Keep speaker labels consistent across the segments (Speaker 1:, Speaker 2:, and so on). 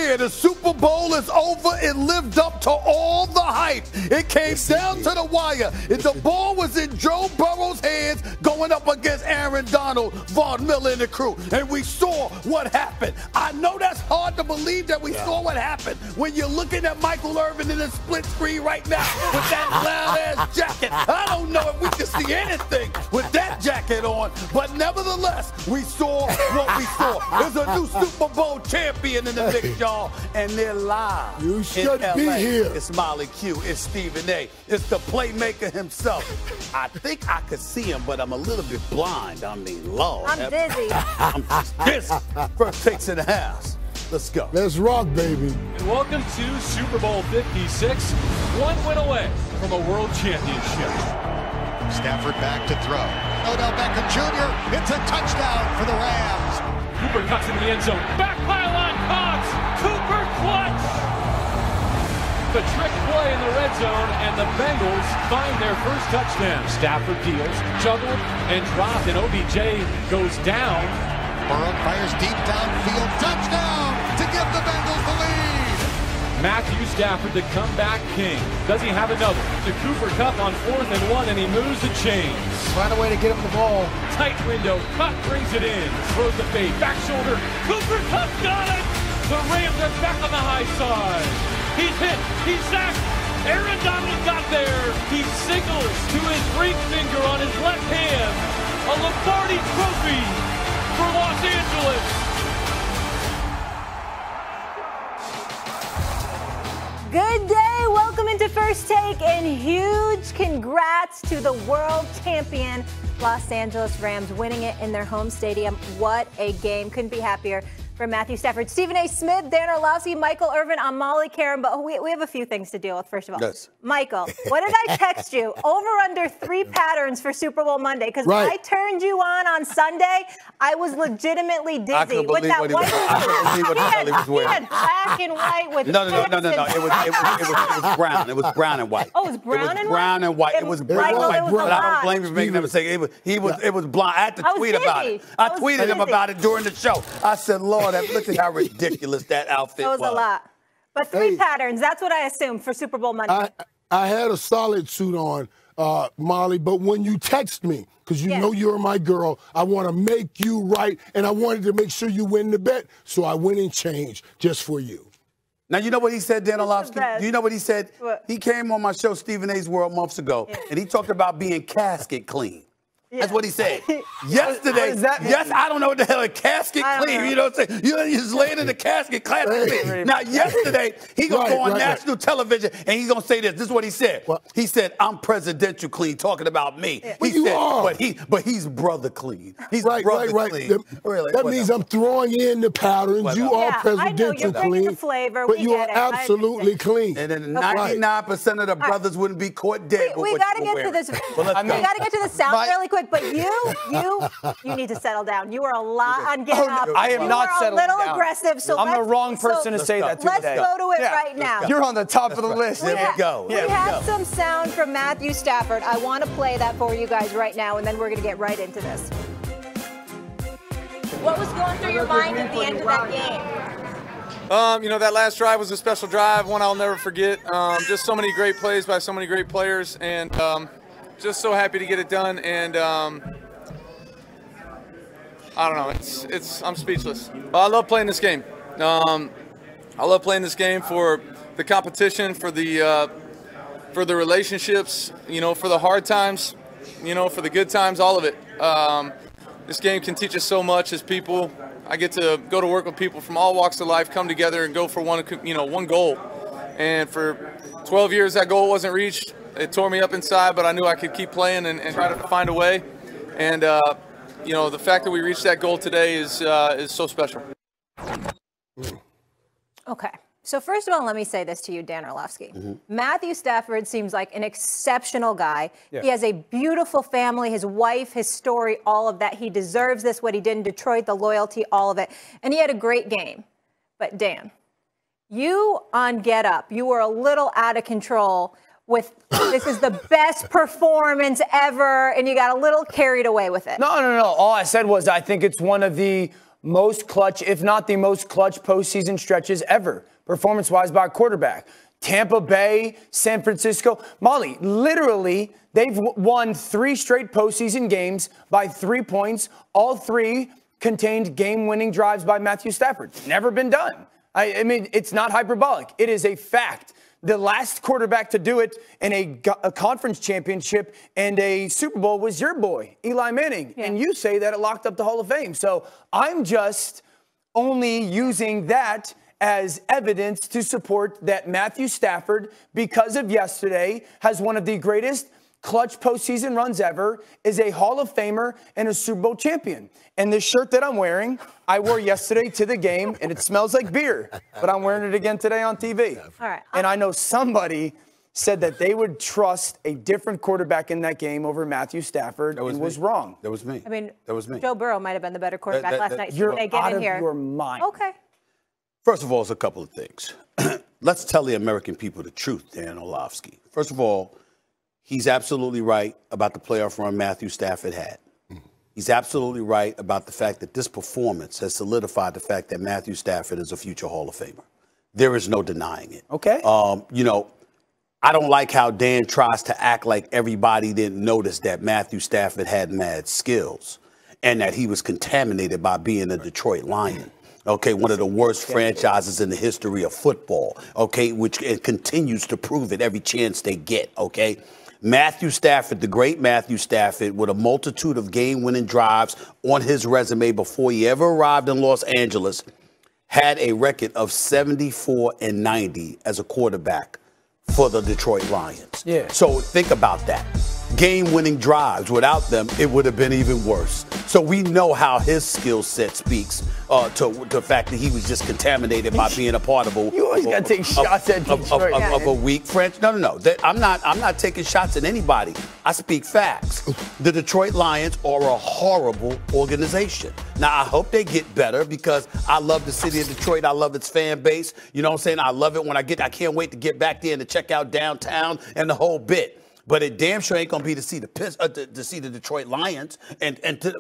Speaker 1: here. The Super Bowl is over. It lived up to all the hype. It came down to the wire. The ball was in Joe Burrow's hands going up against Aaron Donald, Von Miller, and the crew. And we saw what happened. I know that's hard to believe that we saw what happened when you're looking at Michael Irvin in the split screen right now with that loud-ass jacket. I don't know if we can see anything with that jacket on, but nevertheless, we saw what we saw. There's a new Super Bowl champion in the mix, y'all, and they're live.
Speaker 2: You should be here.
Speaker 1: It's Molly Q. It's Stephen A. It's the playmaker himself. I think I could see him, but I'm a little bit blind. I mean, Lord.
Speaker 3: I'm dizzy.
Speaker 1: I'm just dizzy. First takes in the house. Let's go.
Speaker 2: Let's rock, baby.
Speaker 4: And welcome to Super Bowl 56. One win away from a world championship.
Speaker 5: Stafford back to throw. Odell Beckham Jr. It's a touchdown for the Rams.
Speaker 4: Cooper cuts in the end zone. Back pylon Cox. Cooper clutch. The trick play in the red zone, and the Bengals find their first touchdown. Stafford deals, juggled, and dropped, and OBJ goes down.
Speaker 5: Burrow fires deep downfield. Touchdown to give the Bengals the lead.
Speaker 4: Matthew Stafford, the comeback king. Does he have another? To Cooper Kupp on 4th and 1, and he moves the chains.
Speaker 6: Find a way to get him the ball.
Speaker 4: Tight window. Kupp brings it in. Throws the fade. Back shoulder. Cooper Kupp got it. The Rams are back on the high side. He's hit. He's sacked. Aaron Donald got there. He signals to his ring finger on his left hand. A Lombardi trophy for Los Angeles.
Speaker 3: Good day. Welcome into First Take, and huge congrats to the world champion Los Angeles Rams winning it in their home stadium. What a game. Couldn't be happier for Matthew Stafford. Stephen A. Smith, Dan Orlovsky, Michael Irvin, I'm Molly Karen, but we have a few things to deal with, first of all.
Speaker 1: Yes.
Speaker 3: Michael, what did I text you? Over under 3 patterns for Super Bowl Monday, because when I turned you on Sunday, I was legitimately dizzy with that white suit. He had black and white with
Speaker 1: No. It was brown. It was brown and white.
Speaker 3: Oh, it was brown and white?
Speaker 1: Brown and white. It was brown and white. But I don't blame you for making that mistake. It was blonde. I had to tweet about it. I tweeted him about it during the show. I said, Lord, look at how ridiculous that outfit was.
Speaker 3: That was a lot. But 3 patterns, that's what I assumed for Super Bowl Monday.
Speaker 2: I had a solid suit on, Molly, but when you text me, because you know you're my girl, I want to make you right, and I wanted to make sure you win the bet, so I went and changed just for you.
Speaker 1: Now, you know what he said, Dan Orlovsky? Do you know what he said?
Speaker 3: What?
Speaker 1: He came on my show, Stephen A's World, months ago, and he talked about being casket clean. That's what he said. Yesterday, I don't know what the hell a casket clean. You know what I'm saying? You just laying in the casket, clean. Now, yesterday, he going to go on national television, and he's going to say this. This is what he said. What? He said, I'm presidential clean, talking about me. Yeah. He said, but he's brother clean. He's brother clean.
Speaker 2: That means I'm throwing in the patterns. You are presidential clean.
Speaker 3: The flavor.
Speaker 2: But you are absolutely clean.
Speaker 1: And then 99% of the brothers wouldn't be caught dead.
Speaker 3: We got to get to this. We got to get to the sound really quick. But you need to settle down. You are a lot on Get Up.
Speaker 6: I am not settling down.
Speaker 3: You are a little aggressive. So
Speaker 6: I'm the wrong person to say that to today.
Speaker 3: Let's go to it right now.
Speaker 6: You're on the top of the list.
Speaker 1: There we go.
Speaker 3: We have some sound from Matthew Stafford. I want to play that for you guys right now, and then we're going to get right into this. What was going through your mind at the end of that game?
Speaker 7: You know, that last drive was a special drive, one I'll never forget. Just so many great plays by so many great players, and just so happy to get it done. And I don't know, I'm speechless. I love playing this game. I love playing this game for the competition, for the relationships, you know, for the hard times, you know, for the good times, all of it. This game can teach us so much as people. I get to go to work with people from all walks of life, come together and go for one goal. And for 12 years, that goal wasn't reached. It tore me up inside, but I knew I could keep playing and try to find a way. And you know, the fact that we reached that goal today is so special.
Speaker 3: Okay. So first of all, let me say this to you, Dan Orlovsky. Matthew Stafford seems like an exceptional guy. Yeah. He has a beautiful family, his wife, his story, all of that. He deserves this, what he did in Detroit, the loyalty, all of it. And he had a great game. But Dan, you on Get Up, you were a little out of control with this is the best performance ever, and you got a little carried away with it.
Speaker 6: No. All I said was I think it's one of the most clutch, if not the most clutch postseason stretches ever, performance-wise by a quarterback. Tampa Bay, San Francisco. Molly, literally, they've won 3 straight postseason games by 3 points. All 3 contained game-winning drives by Matthew Stafford. Never been done. I mean, it's not hyperbolic. It is a fact. The last quarterback to do it in a conference championship and a Super Bowl was your boy, Eli Manning. Yeah. And you say that it locked up the Hall of Fame. So I'm just only using that as evidence to support that Matthew Stafford, because of yesterday, has one of the greatest clutch postseason runs ever, is a Hall of Famer and a Super Bowl champion. And this shirt that I'm wearing, I wore yesterday to the game, and it smells like beer. But I'm wearing it again today on TV.
Speaker 3: All right.
Speaker 6: And I know somebody said that they would trust a different quarterback in that game over Matthew Stafford and was wrong.
Speaker 8: That was me.
Speaker 3: I mean,
Speaker 8: that was me.
Speaker 3: Joe Burrow might have been the better quarterback last night.
Speaker 6: You're
Speaker 3: they get
Speaker 6: out
Speaker 3: in
Speaker 6: of
Speaker 3: here.
Speaker 6: your mind.
Speaker 3: Okay.
Speaker 8: First of all, it's a couple of things. Let's tell the American people the truth, Dan Orlovsky. First of all, he's absolutely right about the playoff run Matthew Stafford had. He's absolutely right about the fact that this performance has solidified the fact that Matthew Stafford is a future Hall of Famer. There is no denying it.
Speaker 6: Okay.
Speaker 8: You know, I don't like how Dan tries to act like everybody didn't notice that Matthew Stafford had mad skills and that he was contaminated by being a Detroit Lion. Okay, one of the worst franchises in the history of football, okay, which it continues to prove it every chance they get, okay? Matthew Stafford, the great Matthew Stafford, with a multitude of game-winning drives on his resume before he ever arrived in Los Angeles, had a record of 74-90 as a quarterback for the Detroit Lions.
Speaker 6: Yeah.
Speaker 8: So think about that. Game-winning drives. Without them, it would have been even worse. So we know how his skill set speaks to the fact that he was just contaminated by being a part of a.
Speaker 6: You always got to take shots at Detroit.
Speaker 8: Of a weak French. No. I'm not taking shots at anybody. I speak facts. The Detroit Lions are a horrible organization. Now, I hope they get better because I love the city of Detroit. I love its fan base. You know what I'm saying? I love it when I can't wait to get back there and to check out downtown and the whole bit. But it damn sure ain't gonna be to see the Detroit Lions, and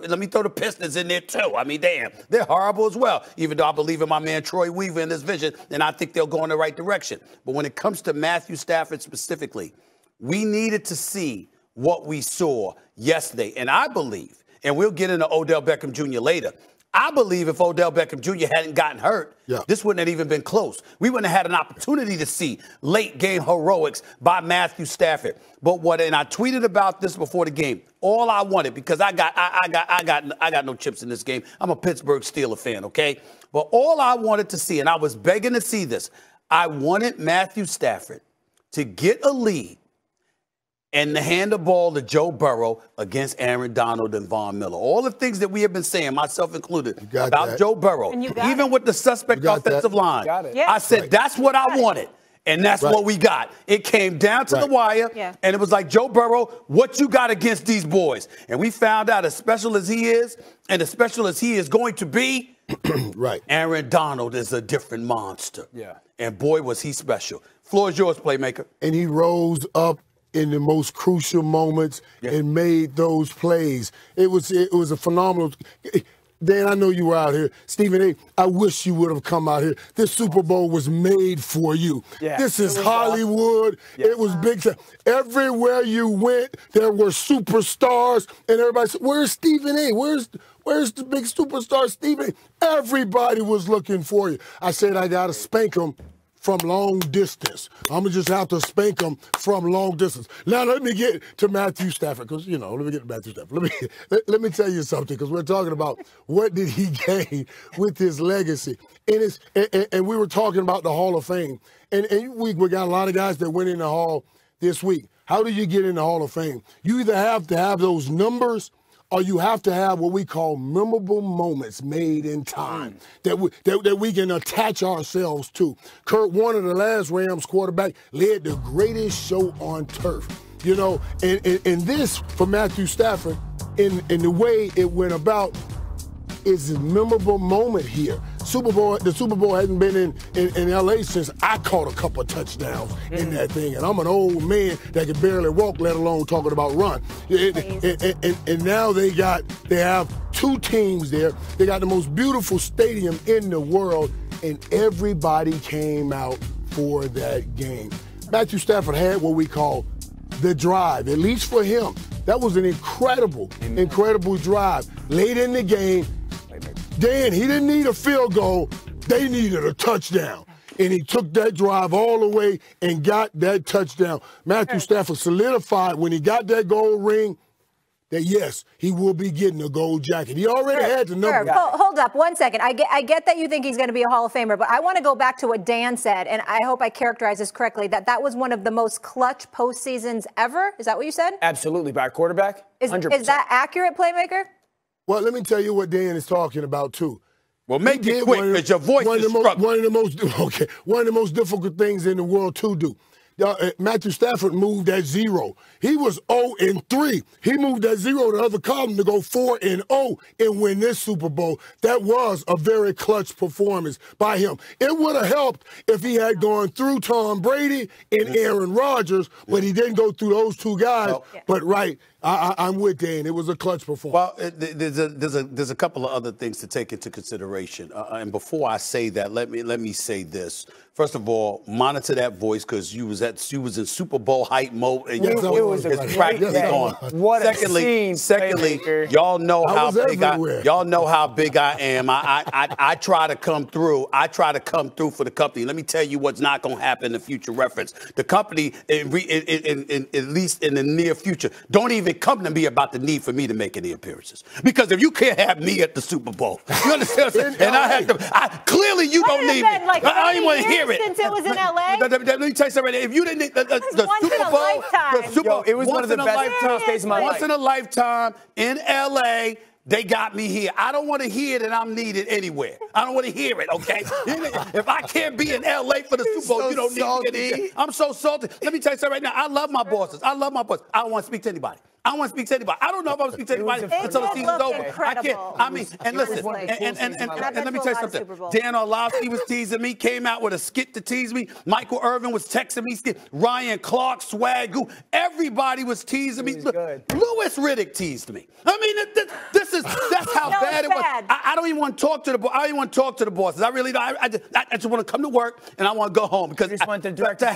Speaker 8: let me throw the Pistons in there too. I mean, damn, they're horrible as well. Even though I believe in my man Troy Weaver and his vision, and I think they'll go in the right direction. But when it comes to Matthew Stafford specifically, we needed to see what we saw yesterday, and I believe, and we'll get into Odell Beckham Jr. later. I believe if Odell Beckham Jr. hadn't gotten hurt, this wouldn't have even been close. We wouldn't have had an opportunity to see late game heroics by Matthew Stafford. But and I tweeted about this before the game. All I wanted, because I got no chips in this game. I'm a Pittsburgh Steelers fan, okay? But all I wanted to see, and I was begging to see this, I wanted Matthew Stafford to get a lead and to hand the ball to Joe Burrow against Aaron Donald and Von Miller. All the things that we have been saying, myself included, about Joe Burrow, even with the suspect offensive line. I said, that's what I wanted. And that's what we got. It came down to the wire, and it was like, Joe Burrow, what you got against these boys? And we found out, as special as he is, and as special as he is going to be, Aaron Donald is a different monster. And boy, was he special. Floor is yours, playmaker.
Speaker 2: And he rose up in the most crucial moments and made those plays. It was a phenomenal. Dan, I know you were out here. Stephen A., I wish you would have come out here. This Super Bowl was made for you. This is Hollywood. It was big time. Everywhere you went, there were superstars, and everybody said, where's Stephen A.? Where's the big superstar Stephen A.? Everybody was looking for you. I said I got to spank him from long distance. I'm going to just have to spank him from long distance. Now, let me get to Matthew Stafford, because, let me get to Matthew Stafford. Let me tell you something, because we're talking about what did he gain with his legacy. And we were talking about the Hall of Fame. And we got a lot of guys that went in the Hall this week. How do you get in the Hall of Fame? You either have to have those numbers, or you have to have what we call memorable moments made in time that we can attach ourselves to. Kurt Warner, the last Rams quarterback, led the greatest show on turf. And this, for Matthew Stafford, in the way it went about, is a memorable moment here. The Super Bowl hasn't been in L.A. since I caught a couple of touchdowns in that thing. And I'm an old man that can barely walk, let alone talking about run. And now they have two teams there. They got the most beautiful stadium in the world, and everybody came out for that game. Matthew Stafford had what we call the drive, at least for him. That was an incredible drive. Late in the game, Dan, he didn't need a field goal. They needed a touchdown. And he took that drive all the way and got that touchdown. Matthew Stafford solidified when he got that gold ring that, yes, he will be getting a gold jacket. He already had the number.
Speaker 3: Hold up 1 second. I get that you think he's going to be a Hall of Famer, but I want to go back to what Dan said, and I hope I characterize this correctly, that was one of the most clutch postseasons ever. Is that what you said?
Speaker 6: Absolutely, by a quarterback. 100%.
Speaker 3: Is that accurate, Playmaker?
Speaker 2: Well, let me tell you what Dan is talking about, too.
Speaker 8: Well, make it quick, because your voice is struggling.
Speaker 2: One of the most difficult things in the world to do. Matthew Stafford moved at 0. He was 0-3. He moved that 0 to the other column to go 4-0 and win this Super Bowl. That was a very clutch performance by him. It would have helped if he had gone through Tom Brady and Aaron Rodgers, but he didn't go through those two guys. But I'm with Dan. It was a clutch performance.
Speaker 8: Well, there's a couple of other things to take into consideration. And before I say that, let me say this. First of all, monitor that voice, because you was in Super Bowl hype mode, and
Speaker 6: it was practically on. What a scene!
Speaker 8: Secondly, y'all know how big I am. I try to come through. I try to come through for the company. Let me tell you what's not going to happen in the future reference. The company, at least in the near future, don't even come to me about the need for me to make any appearances. Because if you can't have me at the Super Bowl, you understand what I'm saying? And I have to. Clearly, you don't need me.
Speaker 3: Like
Speaker 8: I don't want to hear it.
Speaker 3: Since it was in LA?
Speaker 8: Let me tell you something. If you didn't, the Super Bowl,
Speaker 6: it was one of the best days of my life.
Speaker 8: Once in a lifetime in LA. They got me here. I don't want to hear that I'm needed anywhere. I don't want to hear it, okay? If I can't be in L.A. for the Super Bowl, you don't need me here. I'm so salty. Let me tell you something right now. I love my bosses. I don't want to speak to anybody. I don't want to speak to anybody. I don't know if I'm going to speak to anybody until the season's over.
Speaker 3: Incredible.
Speaker 8: I can't. I mean, and listen, and let me tell you something. Dan Orlovsky was teasing me, came out with a skit to tease me. Michael Irvin was texting me. Ryan Clark, Swagoo, everybody was teasing me. Louis Riddick teased me. I mean, that's how bad it was. I don't even want to talk to the. I don't even want to talk to the bosses. I really don't. I just want to come to work and I want to go home, because to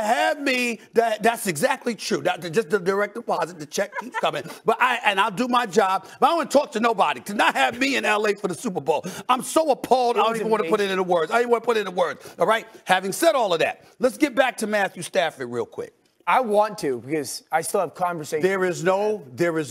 Speaker 8: have me, that's exactly true. Just the direct deposit. The check keeps coming. But I'll do my job. But I don't want to talk to nobody. To not have me in LA for the Super Bowl, I'm so appalled. I don't even want to put it into words. I don't even want to put it into words. All right? Having said all of that, let's get back to Matthew Stafford real quick.
Speaker 6: I want to, because I still have conversations.
Speaker 8: There is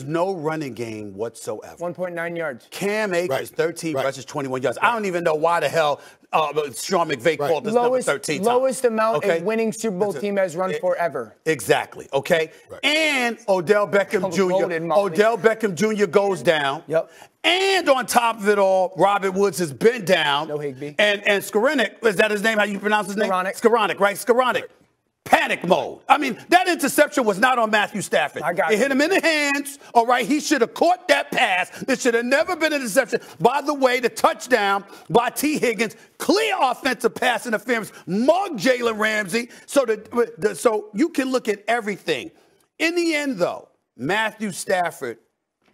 Speaker 8: no running game whatsoever.
Speaker 6: 1.9 yards.
Speaker 8: Cam Akers, 13 rushes, 21 yards. I don't even know why the hell Sean McVay called this number 13 times.
Speaker 6: Lowest amount a winning Super Bowl team has run forever.
Speaker 8: Exactly, okay? And Odell Beckham Jr. Odell Beckham Jr. goes down.
Speaker 6: Yep.
Speaker 8: And on top of it all, Robert Woods has been down.
Speaker 6: No Higbee.
Speaker 8: And Skowronek, is that his name? How you pronounce his name?
Speaker 6: Skowronek,
Speaker 8: right? Skowronek. Panic mode. I mean, that interception was not on Matthew Stafford. It hit him in the hands, all right? He should have caught that pass. It should have never been an interception. By the way, the touchdown by T. Higgins, clear offensive pass interference, mugged Jalen Ramsey. So you can look at everything. In the end, though, Matthew Stafford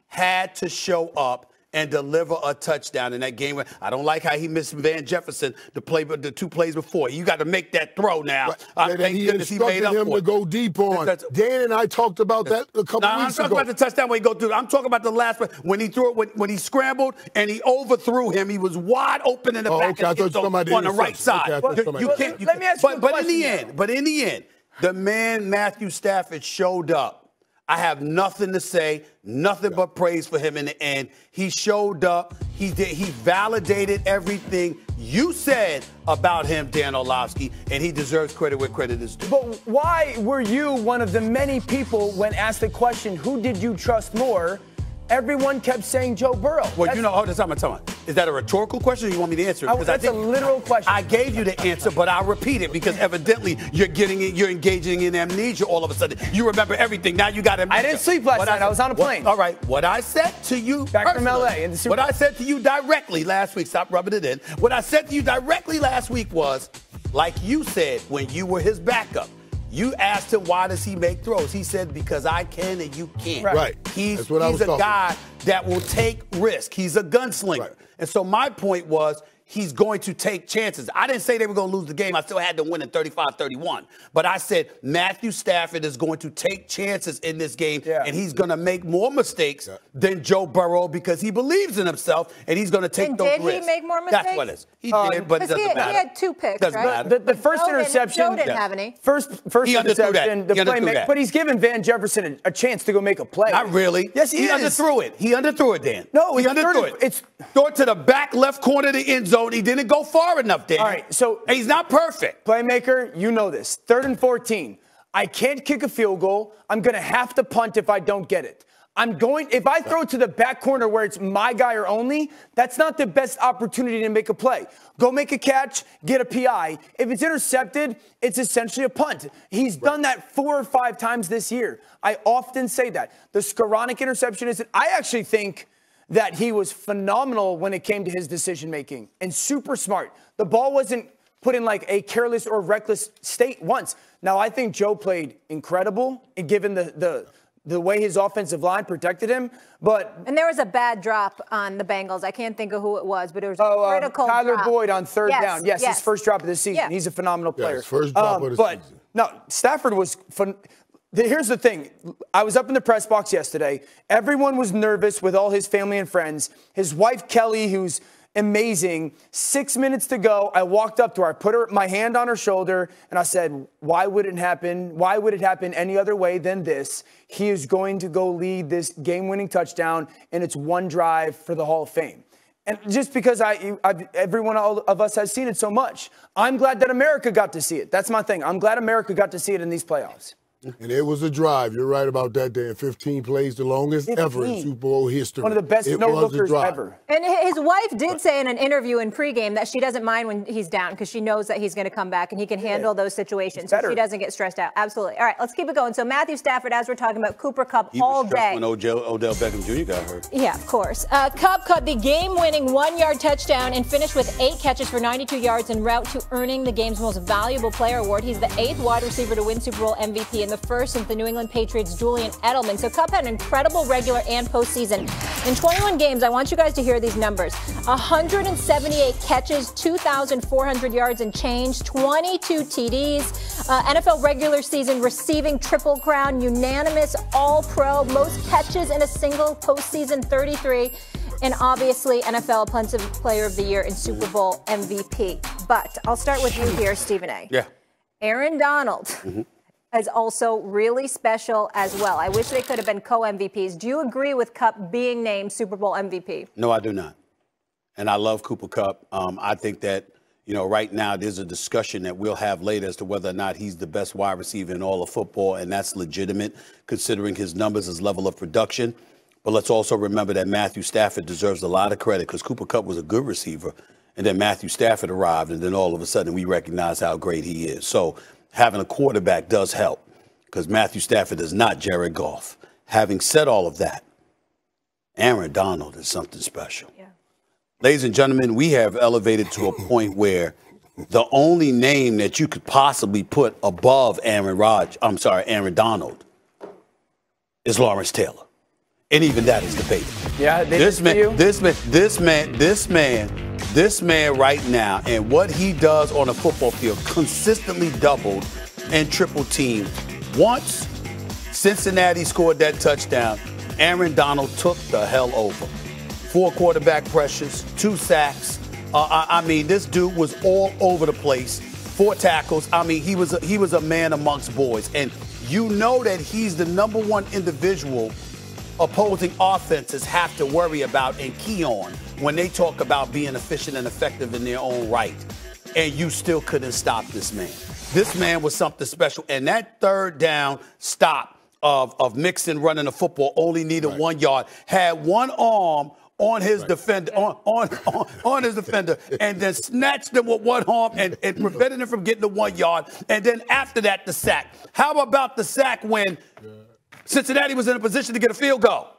Speaker 8: had to show up and deliver a touchdown in that game. I don't like how he missed Van Jefferson the 2 plays before. You got to make that throw now.
Speaker 2: Thank goodness he made up for it. To go deep on. Dan and I talked about that a couple weeks ago.
Speaker 8: I'm talking about the touchdown when he go through. I'm talking about the last one when he threw it, when he scrambled and he overthrew him. He was wide open in the back of the on the right side. You can't.
Speaker 6: Let me ask you a
Speaker 8: question. But in the end, the man Matthew Stafford showed up. I have nothing to say, nothing but praise for him in the end. He showed up. He validated everything you said about him, Dan Orlovsky, and he deserves credit where credit is due.
Speaker 6: But why were you one of the many people when asked the question, who did you trust more, everyone kept saying Joe Burrow.
Speaker 8: Well, you know, hold on, time. Is that a rhetorical question or you want me to answer it?
Speaker 6: That's a literal question.
Speaker 8: I gave you the answer, but I'll repeat it because evidently you're engaging in amnesia all of a sudden. You remember everything. Now you got amnesia.
Speaker 6: I didn't sleep last night. I was on a plane.
Speaker 8: All right. What I said to you
Speaker 6: back from LA in the Super Bowl.
Speaker 8: What I said to you directly last week, stop rubbing it in. What I said to you directly last week was, like you said when you were his backup, you asked him, why does he make throws? He said, because I can and you can't.
Speaker 2: Right.
Speaker 8: He's a guy that will take risk. He's a gunslinger. Right. And so my point was, he's going to take chances. I didn't say they were going to lose the game. I still had them winning 35-31. But I said Matthew Stafford is going to take chances in this game, and he's going to make more mistakes than Joe Burrow because he believes in himself, and he's going to take those risks.
Speaker 3: Did he make more mistakes?
Speaker 8: That's what it is. He did, but it doesn't matter.
Speaker 3: He had 2 picks,
Speaker 8: doesn't
Speaker 3: right?
Speaker 8: matter.
Speaker 6: The first interception.
Speaker 3: Joe didn't have any.
Speaker 6: First interception, the playmaker. But he's given Van Jefferson a chance to go make a play.
Speaker 8: Not really.
Speaker 6: Yes, he
Speaker 8: underthrew it. He underthrew it, Dan.
Speaker 6: No,
Speaker 8: he underthrew it. Throw it to the back left corner of the end zone. He didn't go far enough, Dan.
Speaker 6: All right, so
Speaker 8: he's not perfect.
Speaker 6: Playmaker, you know this. 3rd and 14. I can't kick a field goal. I'm going to have to punt if I don't get it. If I throw it to the back corner where it's my guy or only, that's not the best opportunity to make a play. Go make a catch, get a PI. If it's intercepted, it's essentially a punt. He's done that 4 or 5 times this year. I often say that. The Skoranek interception I actually think that he was phenomenal when it came to his decision-making and super smart. The ball wasn't put in like a careless or reckless state once. Now, I think Joe played incredible, and given the way his offensive line protected him. And
Speaker 3: there was a bad drop on the Bengals. I can't think of who it was, but it was a critical
Speaker 6: Tyler
Speaker 3: drop.
Speaker 6: Boyd on 3rd down. Yes, his first drop of the season.
Speaker 3: Yeah.
Speaker 6: He's a phenomenal player.
Speaker 2: His first drop of the season.
Speaker 6: No, Stafford was fun. Here's the thing. I was up in the press box yesterday. Everyone was nervous with all his family and friends. His wife, Kelly, who's amazing. 6 minutes to go. I walked up to her. I put my hand on her shoulder, and I said, why would it happen? Why would it happen any other way than this? He is going to go lead this game-winning touchdown, and it's one drive for the Hall of Fame. And just because everyone of us has seen it so much, I'm glad that America got to see it. That's my thing. I'm glad America got to see it in these playoffs.
Speaker 2: And it was a drive. You're right about that, Dan. 15 plays, the longest ever in Super Bowl history.
Speaker 6: One of the best no-lookers ever.
Speaker 3: And his wife did say in an interview in pregame that she doesn't mind when he's down because she knows that he's going to come back and he can handle those situations. So she doesn't get stressed out. Absolutely. All right, let's keep it going. So Matthew Stafford, as we're talking about, Cooper Kupp all day.
Speaker 8: When Odell Beckham Jr. got hurt.
Speaker 3: Yeah, of course. Kupp caught the game-winning 1-yard touchdown and finished with 8 catches for 92 yards en route to earning the game's most valuable player award. He's the 8th wide receiver to win Super Bowl MVP and the first since the New England Patriots' Julian Edelman. So Kupp had an incredible regular and postseason. In 21 games, I want you guys to hear these numbers. 178 catches, 2,400 yards and change, 22 TDs. NFL regular season receiving triple crown, unanimous all-pro, most catches in a single postseason, 33. And obviously, NFL Offensive Player of the Year and Super Bowl MVP. But I'll start with you here, Stephen A.
Speaker 8: Yeah.
Speaker 3: Aaron Donald. Is also really special as well. I wish they could have been co-MVPs. Do you agree with Kupp being named Super Bowl MVP?
Speaker 8: No, I do not. And I love Cooper Kupp. I think that, right now there's a discussion that we'll have later as to whether or not he's the best wide receiver in all of football, and that's legitimate considering his numbers, his level of production. But let's also remember that Matthew Stafford deserves a lot of credit because Cooper Kupp was a good receiver, and then Matthew Stafford arrived, and then all of a sudden we recognize how great he is. So having a quarterback does help because Matthew Stafford is not Jared Goff. Having said all of that, Aaron Donald is something special. Yeah. Ladies and gentlemen, we have elevated to a point where the only name that you could possibly put above Aaron Donald is Lawrence Taylor. And even that is debated.
Speaker 6: Yeah,
Speaker 8: this man right now and what he does on a football field consistently doubled and triple teamed. Once Cincinnati scored that touchdown, Aaron Donald took the hell over. 4 quarterback pressures, 2 sacks. This dude was all over the place. 4 tackles. He was a man amongst boys. And you know that he's the number 1 individual opposing offenses have to worry about and key on when they talk about being efficient and effective in their own right. And you still couldn't stop this man. This man was something special. And that 3rd down stop of Mixon running the football, only needed 1 yard, had one arm on his defender, on his defender, and then snatched him with one arm and prevented him from getting the 1 yard. And then after that, the sack. How about the sack when Cincinnati was in a position to get a field goal?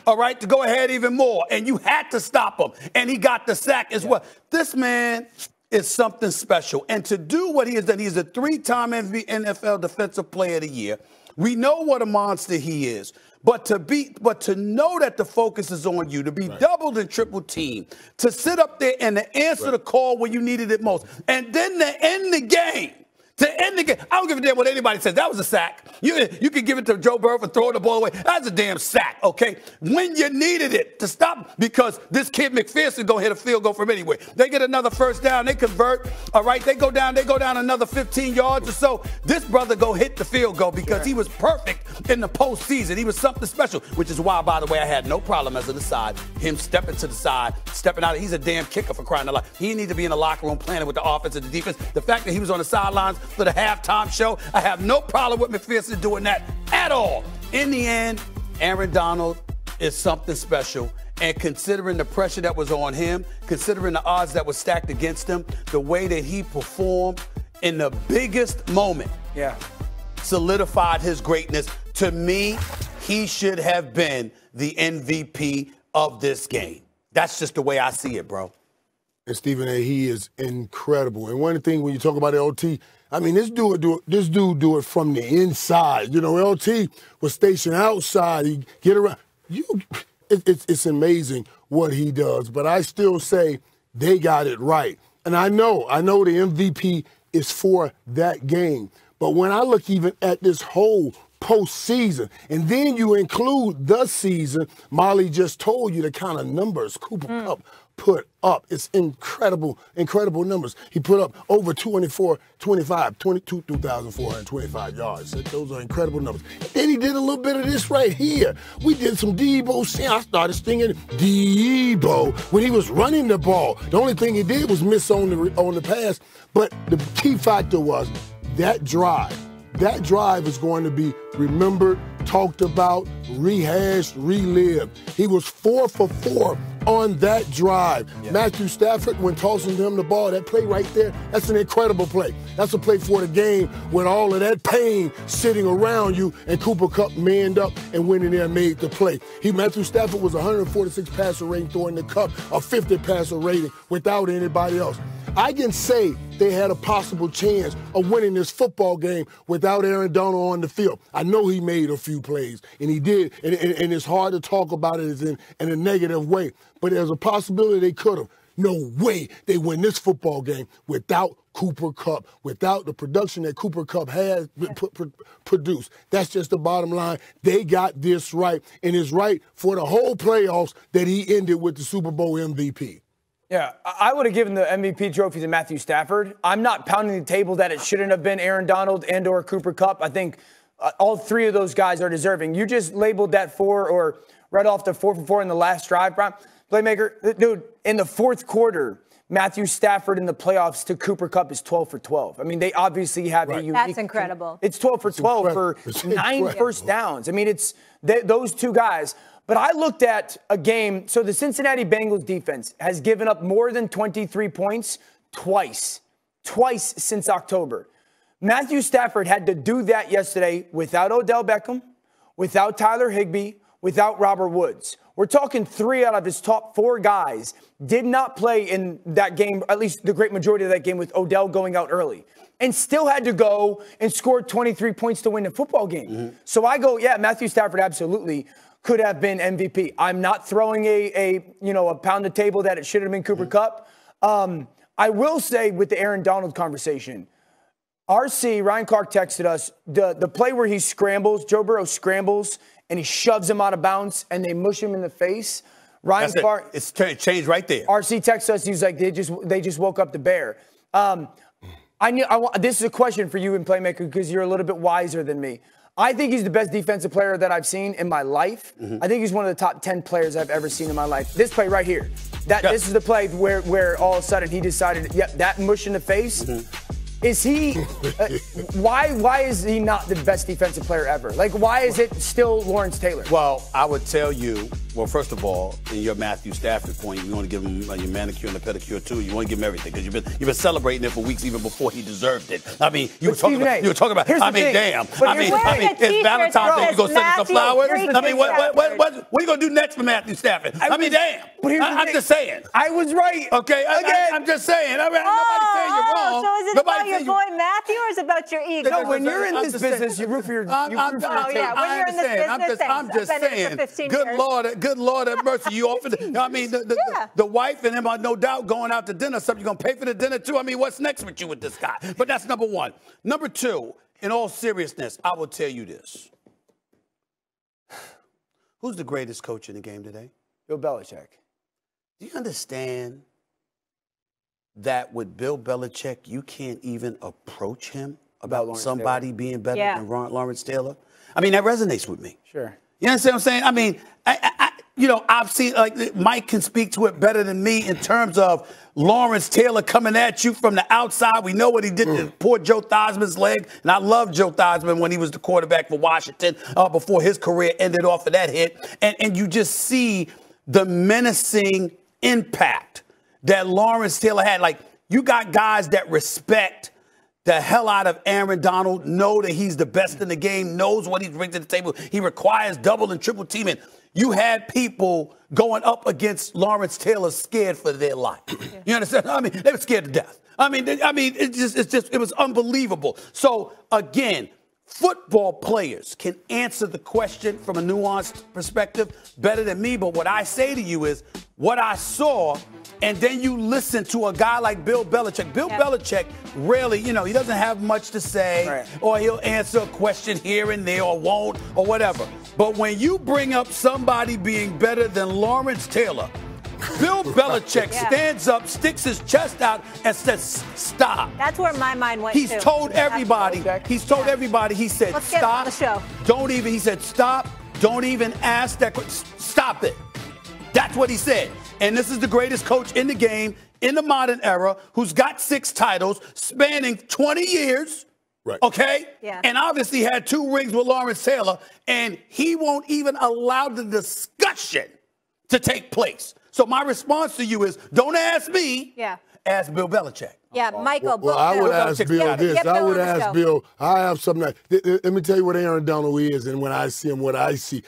Speaker 8: All right, to go ahead even more. And you had to stop him. And he got the sack as well. This man is something special. And to do what he has done, he's a 3-time NFL Defensive Player of the Year. We know what a monster he is. But to know that the focus is on you, to be doubled and triple teamed, to sit up there and to answer the call when you needed it most, and then to end the game. I don't give a damn what anybody says. That was a sack. You could give it to Joe Burrow for throwing the ball away. That's a damn sack, okay? When you needed it to stop, because this kid McPherson going to hit a field goal from anywhere. They get another first down. They convert, all right? They go down another 15 yards or so. This brother go hit the field goal because he was perfect in the postseason. He was something special, which is why, by the way, I had no problem as an aside, him stepping to the side, stepping out. He's a damn kicker for crying out loud. He need to be in the locker room planning with the offense and the defense. The fact that he was on the sidelines for the halftime show, I have no problem with McPherson doing that at all. In the end, Aaron Donald is something special. And considering the pressure that was on him, considering the odds that were stacked against him, the way that he performed in the biggest moment solidified his greatness. To me, he should have been the MVP of this game. That's just the way I see it, bro.
Speaker 2: And Stephen A., he is incredible. And one thing when you talk about LT, I mean, this dude do it from the inside. You know, LT was stationed outside. He get around. It's amazing what he does. But I still say they got it right. And I know the MVP is for that game. But when I look even at this whole postseason, and then you include the season, Molly just told you the kind of numbers Cooper Kupp put up. It's incredible numbers. He put up over 22,425 yards. Those are incredible numbers. Then he did a little bit of this right here. We did some Debo. I started stinging Debo when he was running the ball. The only thing he did was miss on the pass. But the key factor was that drive. That drive is going to be remembered, talked about, rehashed, relived. He was 4 for 4 on that drive. Yeah. Matthew Stafford, when tossing him the ball, that play right there, that's an incredible play. That's a play for the game with all of that pain sitting around you, and Cooper Kupp manned up and went in there and made the play. Matthew Stafford was 146 passer rating throwing the Kupp, a 50 passer rating without anybody else. I can say they had a possible chance of winning this football game without Aaron Donald on the field. I know he made a few plays, and he did, and it's hard to talk about it in a negative way, but there's a possibility they could have. No way they win this football game without Cooper Kupp, without the production that Cooper Kupp has produced. That's just the bottom line. They got this right, and it's right for the whole playoffs that he ended with the Super Bowl MVP.
Speaker 6: Yeah, I would have given the MVP trophy to Matthew Stafford. I'm not pounding the table that it shouldn't have been Aaron Donald and or Cooper Kupp. I think all three of those guys are deserving. You just labeled that 4 or right off the 4 for 4 in the last drive, Brian. Playmaker, dude, in the fourth quarter, Matthew Stafford in the playoffs to Cooper Kupp is 12 for 12. I mean, they obviously have a unique. That's
Speaker 3: incredible.
Speaker 6: It's 12 for 12 for 9 first downs. I mean, it's those two guys. But I looked at a game. So the Cincinnati Bengals defense has given up more than 23 points twice since October. Matthew Stafford had to do that yesterday without Odell Beckham, without Tyler Higbee, without Robert Woods. We're talking 3 out of his top 4 guys did not play in that game, at least the great majority of that game, with Odell going out early, and still had to go and score 23 points to win the football game. So I go, yeah, Matthew Stafford absolutely could have been MVP. I'm not throwing a pound the table that it should have been Cooper Kupp. I will say with the Aaron Donald conversation, Ryan Clark texted us, the play where he scrambles, Joe Burrow scrambles, and he shoves him out of bounds, and they mush him in the face. Ryan Clark,
Speaker 8: it's changed right there.
Speaker 6: RC texted us. He's like, they just woke up the bear. This is a question for you in Playmaker because you're a little bit wiser than me. I think he's the best defensive player that I've seen in my life. I think he's one of the top 10 players I've ever seen in my life. This play right here. This is the play where all of a sudden he decided, that mush in the face. Is he? Why is he not the best defensive player ever? Like, why is it still Lawrence Taylor?
Speaker 8: Well, I would tell you. Well, first of all, in your Matthew Stafford point, you want to give him your manicure and the pedicure too. You want to give him everything because you've been celebrating it for weeks even before he deserved it. I mean, you were talking about. I mean, damn. I mean, it's Valentine's Day. You gonna send him some flowers? I mean, what are you gonna do next for Matthew Stafford? I mean, damn. I'm just saying.
Speaker 6: I was right.
Speaker 8: Okay, I'm just saying. I mean, nobody's saying you're wrong.
Speaker 3: So is it about your boy Matthew or is it about your ego?
Speaker 6: No, when you're in this business, you root for your team.
Speaker 3: Oh yeah, when you're in this business,
Speaker 8: I'm just saying. Good Lord have mercy. You offered. I mean, the wife and him are no doubt going out to dinner. Something you're gonna pay for the dinner too. I mean, what's next with you with this guy? But that's number one. Number two, in all seriousness, I will tell you this. Who's the greatest coach in the game today?
Speaker 6: Bill Belichick.
Speaker 8: Do you understand that with Bill Belichick, you can't even approach him about somebody being better than Lawrence Taylor? I mean, that resonates with me.
Speaker 6: Sure.
Speaker 8: You understand what I'm saying? I mean, I've seen, like, Mike can speak to it better than me in terms of Lawrence Taylor coming at you from the outside. We know what he did to poor Joe Theismann's leg. And I love Joe Theismann when he was the quarterback for Washington before his career ended off of that hit. And you just see the menacing impact that Lawrence Taylor had. Like, you got guys that respect the hell out of Aaron Donald, know that he's the best in the game, knows what he brings to the table. He requires double and triple teaming. You had people going up against Lawrence Taylor scared for their life. You understand? I mean, they were scared to death. I mean, it was unbelievable. So again, football players can answer the question from a nuanced perspective better than me. But what I say to you is what I saw. And then you listen to a guy like Bill Belichick. Bill Belichick rarely, he doesn't have much to say, or he'll answer a question here and there, or won't, or whatever. But when you bring up somebody being better than Lawrence Taylor, Bill Belichick stands up, sticks his chest out, and says, stop.
Speaker 3: That's where my mind went
Speaker 8: He's told everybody, he said,
Speaker 3: Let's
Speaker 8: stop.
Speaker 3: get on the show.
Speaker 8: He said, stop. Don't even ask that question. Stop it. That's what he said. And this is the greatest coach in the game in the modern era who's got 6 titles spanning 20 years. Right. Okay?
Speaker 3: Yeah.
Speaker 8: And obviously had 2 rings with Lawrence Taylor. And he won't even allow the discussion to take place. So my response to you is don't ask me.
Speaker 3: Yeah.
Speaker 8: Ask Bill Belichick.
Speaker 3: Yeah, Michael.
Speaker 2: Well, I would ask Bill this. I would ask Bill. I have something. Let me tell you what Aaron Donald is, and when I see him, what I see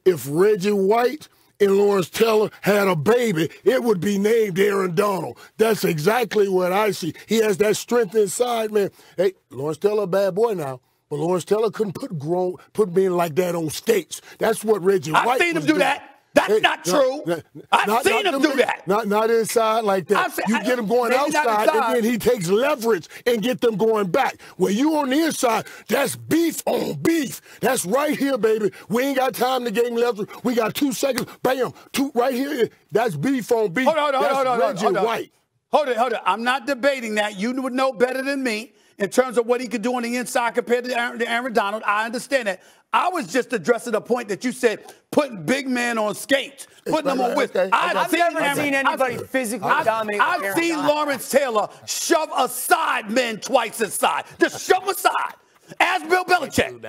Speaker 2: if Reggie White and Lawrence Taylor had a baby, it would be named Aaron Donald. That's exactly what I see. He has that strength inside, man. Hey, Lawrence Taylor, a bad boy now, but Lawrence Taylor couldn't put men like that on skates. That's what Reggie White.
Speaker 8: I've seen him do that. That's not true. I've seen him do that.
Speaker 2: Not inside like that. You get him going outside, and then he takes leverage and get them going back. When you on the inside, that's beef on beef. That's right here, baby. We ain't got time to gain leverage. We got 2 seconds. Bam. 2 right here. That's beef on beef. Hold on. Reggie White.
Speaker 8: Hold it. I'm not debating that. You would know better than me in terms of what he could do on the inside compared to Aaron Donald. I understand that. I was just addressing a point that you said, putting big men on skates, putting them on whips.
Speaker 6: I've never seen anybody physically dominate.
Speaker 8: I've seen Lawrence Taylor shove aside men twice his size. Just shove aside. Ask Bill Belichick.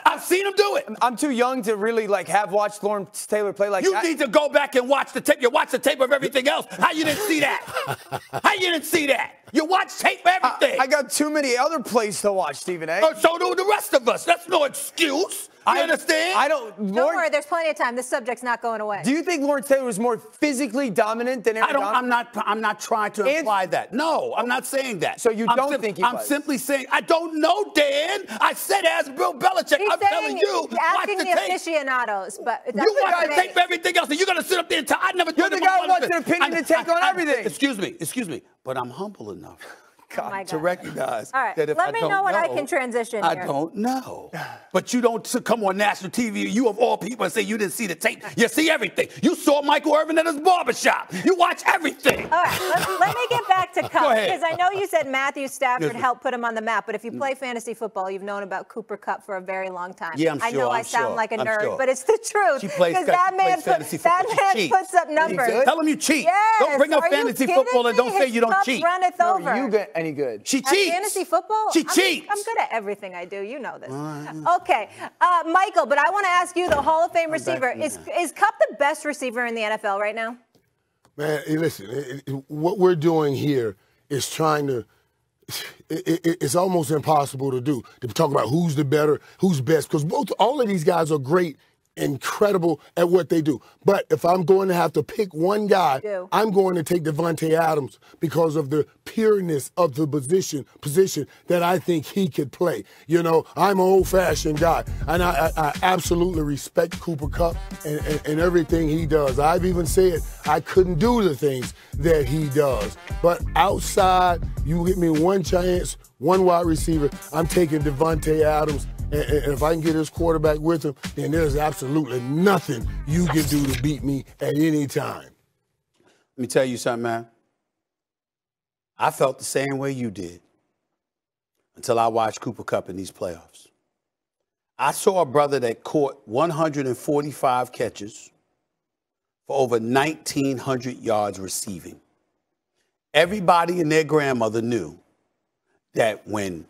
Speaker 8: I've seen him do it.
Speaker 6: I'm too young to really have watched Lawrence Taylor play like
Speaker 8: that.
Speaker 6: You
Speaker 8: need to go back and watch the tape. You watch the tape of everything else. How you didn't see that? How you didn't see that? You watch tape of everything.
Speaker 6: I got too many other plays to watch, Stephen A.
Speaker 8: Oh, so do the rest of us. That's no excuse. You understand?
Speaker 3: Don't worry, there's plenty of time. This subject's not going away.
Speaker 6: Do you think Lawrence Taylor was more physically dominant than Aaron Donald?
Speaker 8: I'm not trying to imply that. No, I'm not saying that.
Speaker 6: So you don't think he was?
Speaker 8: I'm simply saying I don't know, Dan. I said ask Bill Belichick. I'm telling you, watch the tape.
Speaker 3: Aficionados, but
Speaker 8: you watch the tape, everything else, and you're gonna sit up there and tell. I never.
Speaker 6: You're the guy who wants an opinion and take on everything.
Speaker 8: Excuse me, but I'm humble enough. To recognize
Speaker 3: that if I don't know. Let me know when I can transition here.
Speaker 8: I don't know. But you don't come on national TV, you of all people, and say you didn't see the tape. You see everything. You saw Michael Irvin at his barbershop. You watch everything.
Speaker 3: All right, let me get back to Kupp. Because I know you said Matthew Stafford helped put him on the map, but if you play fantasy football, you've known about Cooper Kupp for a very long time.
Speaker 8: Yeah, I'm sure.
Speaker 3: I know I sound like a nerd, but it's the truth.
Speaker 8: Because
Speaker 3: that man puts up numbers.
Speaker 8: Tell him you cheat.
Speaker 3: Yes.
Speaker 8: Don't bring up fantasy football and don't say you don't cheat.
Speaker 3: Runneth over.
Speaker 6: any good.
Speaker 8: She
Speaker 3: At
Speaker 8: cheats.
Speaker 3: fantasy football?
Speaker 8: She cheats.
Speaker 3: I'm good at everything I do. You know this. Okay. Michael, but I want to ask you, the Hall of Fame receiver, is Kupp the best receiver in the NFL right now?
Speaker 2: Man, listen, what we're doing here is trying to it's almost impossible to do, to talk about who's the better, who's best, because all of these guys are great, incredible at what they do. But if I'm going to have to pick one guy, I'm going to take Davante Adams because of the pureness of the position that I think he could play. You know, I'm an old-fashioned guy, and I absolutely respect Cooper Kupp and everything he does. I've even said I couldn't do the things that he does. But outside, you give me one chance, one wide receiver, I'm taking Davante Adams. And if I can get his quarterback with him, then there's absolutely nothing you can do to beat me at any time.
Speaker 8: Let me tell you something, man. I felt the same way you did until I watched Cooper Kupp in these playoffs. I saw a brother that caught 145 catches for over 1,900 yards receiving. Everybody and their grandmother knew that when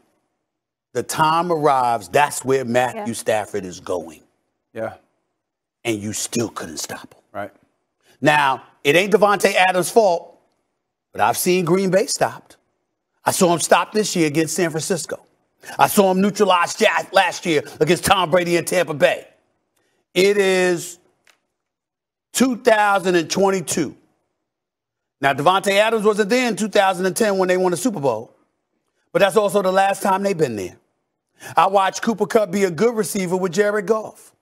Speaker 8: the time arrives, that's where Matthew Stafford is going.
Speaker 6: Yeah.
Speaker 8: And you still couldn't stop him.
Speaker 6: Right.
Speaker 8: Now, it ain't Davante Adams' fault, but I've seen Green Bay stopped. I saw him stop this year against San Francisco. I saw him neutralized last year against Tom Brady in Tampa Bay. It is 2022. Now, Davante Adams wasn't there in 2010 when they won the Super Bowl. But that's also the last time they've been there. I watched Cooper Kupp be a good receiver with Jared Goff.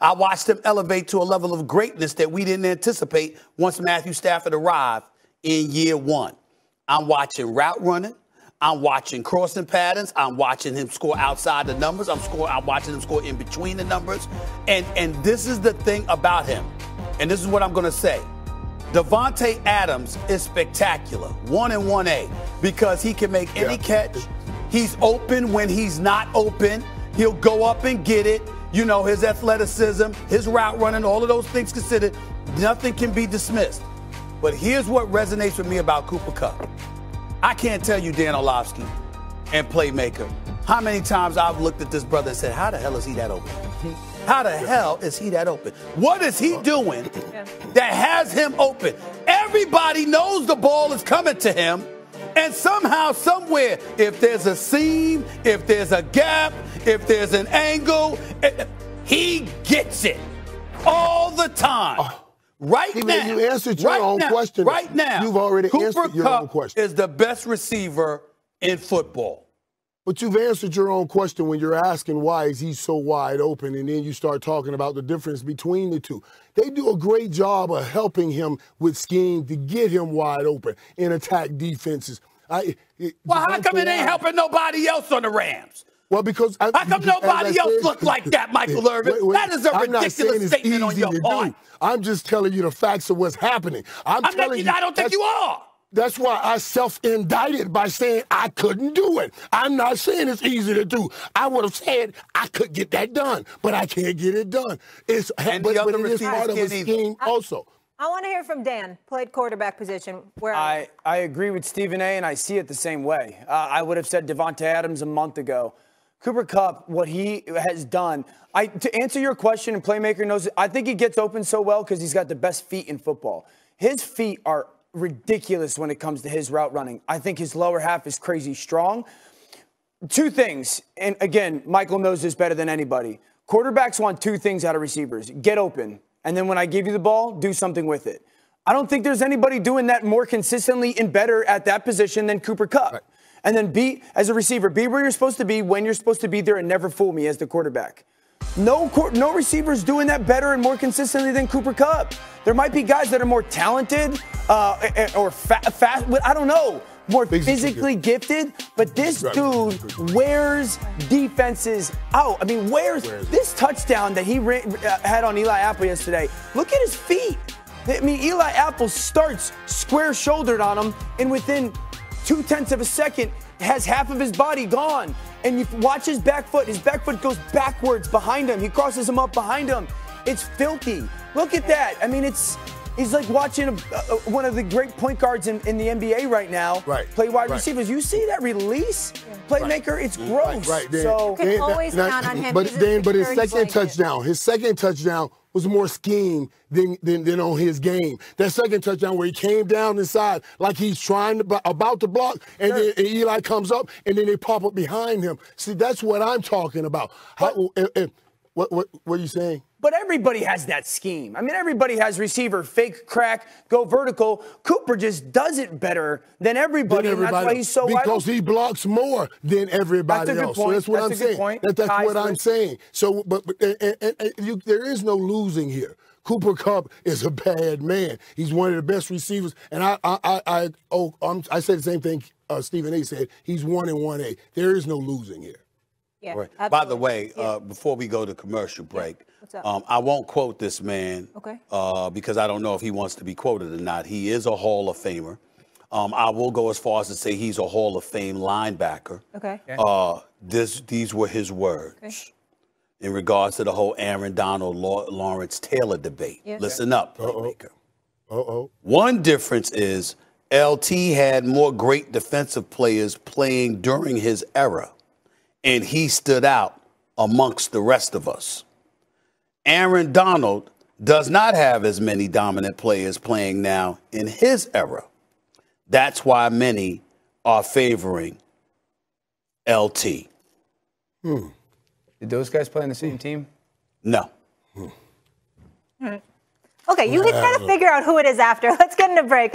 Speaker 8: I watched him elevate to a level of greatness that we didn't anticipate once Matthew Stafford arrived in year one. I'm watching route running. I'm watching crossing patterns. I'm watching him score outside the numbers. I'm watching him score in between the numbers. And this is the thing about him. And this is what I'm going to say. Davante Adams is spectacular, 1 and 1A, because he can make any catch. He's open when he's not open. He'll go up and get it. You know, his athleticism, his route running, all of those things considered, nothing can be dismissed. But here's what resonates with me about Cooper Kupp. I can't tell you, Dan Orlovsky and Playmaker, how many times I've looked at this brother and said, how the hell is he that open? How the hell is he that open? What is he doing that has him open? Everybody knows the ball is coming to him. And somehow, somewhere, if there's a seam, if there's a gap, if there's an angle, he gets it all the time. Right now.
Speaker 2: You answered your own question.
Speaker 8: Right now.
Speaker 2: You've already answered your own question.
Speaker 8: Cooper Kupp is the best receiver in football.
Speaker 2: But you've answered your own question when you're asking why is he so wide open, and then you start talking about the difference between the two. They do a great job of helping him with scheme to get him wide open in attack defenses.
Speaker 8: Well, how come it ain't helping nobody else on the Rams?
Speaker 2: Well, because
Speaker 8: how come nobody else looks like that, Michael Irvin? That is a ridiculous statement on your part.
Speaker 2: I'm just telling you the facts of what's happening. I
Speaker 8: don't think you are.
Speaker 2: That's why I self-indicted by saying I couldn't do it. I'm not saying it's easy to do. I would have said I could get that done, but I can't get it done. But it is part of a scheme also.
Speaker 3: I want to hear from Dan, played quarterback position.
Speaker 6: I agree with Stephen A., and I see it the same way. I would have said Davante Adams a month ago. Cooper Kupp, what he has done, to answer your question, and Playmaker knows, I think he gets open so well because he's got the best feet in football. His feet are ridiculous when it comes to his route running. I think his lower half is crazy strong. Two things, and again, Michael knows this better than anybody. Quarterbacks want two things out of receivers: get open, and then when I give you the ball, do something with it. I don't think there's anybody doing that more consistently and better at that position than Cooper Kupp. Right. And then as a receiver, be where you're supposed to be, when you're supposed to be there, and never fool me as the quarterback. No receiver's doing that better and more consistently than Cooper Kupp. There might be guys that are more talented or fast, I don't know, more physically gifted, but this dude wears defenses out. I mean, this touchdown that he had on Eli Apple yesterday? Look at his feet. I mean, Eli Apple starts square-shouldered on him, and within 0.2 of a second, has half of his body gone. And you watch his back foot goes backwards behind him. He crosses him up behind him. It's filthy. Look at that. I mean, is like watching one of the great point guards in the NBA right now play wide receivers. You see that release playmaker? It's gross.
Speaker 2: Right.
Speaker 6: So
Speaker 3: you can always count on him.
Speaker 2: But his second touchdown was more scheme than on his game. That second touchdown where he came down inside like he's about to block, and then Eli comes up, and then they pop up behind him. See, that's what I'm talking about. What are you saying?
Speaker 6: But everybody has that scheme. I mean, everybody has receiver, fake, crack, go vertical. Cooper just does it better than everybody, and that's why he's so wide.
Speaker 2: Because he blocks more than everybody else. So that's what I'm saying. That's what I'm saying. So, there is no losing here. Cooper Kupp is a bad man. He's one of the best receivers, and I said the same thing Stephen A. said. He's 1-1A. There is no losing here.
Speaker 3: Yeah,
Speaker 8: right. By the way, before we go to commercial break, I won't quote this man because I don't know if he wants to be quoted or not. He is a Hall of Famer. I will go as far as to say he's a Hall of Fame linebacker.
Speaker 3: Okay.
Speaker 8: These were his words in regards to the whole Aaron Donald, Lawrence Taylor debate. Yeah. Listen up, playmaker. One difference is LT had more great defensive players playing during his era, and he stood out amongst the rest of us. Aaron Donald does not have as many dominant players playing now in his era. That's why many are favoring LT.
Speaker 6: Did those guys play on the same team?
Speaker 8: No.
Speaker 3: All right. Okay, you can kind of figure out who it is after. Let's get in a break.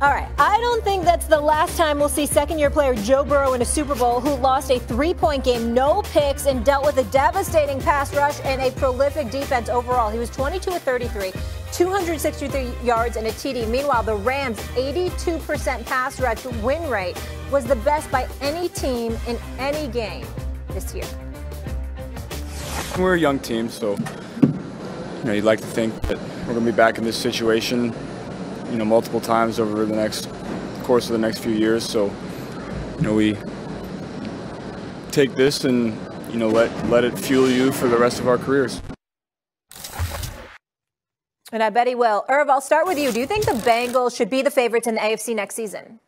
Speaker 3: All right, I don't think that's the last time we'll see second-year player Joe Burrow in a Super Bowl, who lost a 3-point game, no picks, and dealt with a devastating pass rush and a prolific defense overall. He was 22 of 33, 263 yards and a TD. Meanwhile, the Rams' 82% pass rush win rate was the best by any team in any game this year.
Speaker 9: We're a young team, so you'd like to think that we're going to be back in this situation, multiple times over the course of the next few years. So, we take this and, let it fuel you for the rest of our careers.
Speaker 3: And I bet he will. Irv, I'll start with you. Do you think the Bengals should be the favorites in the AFC next season?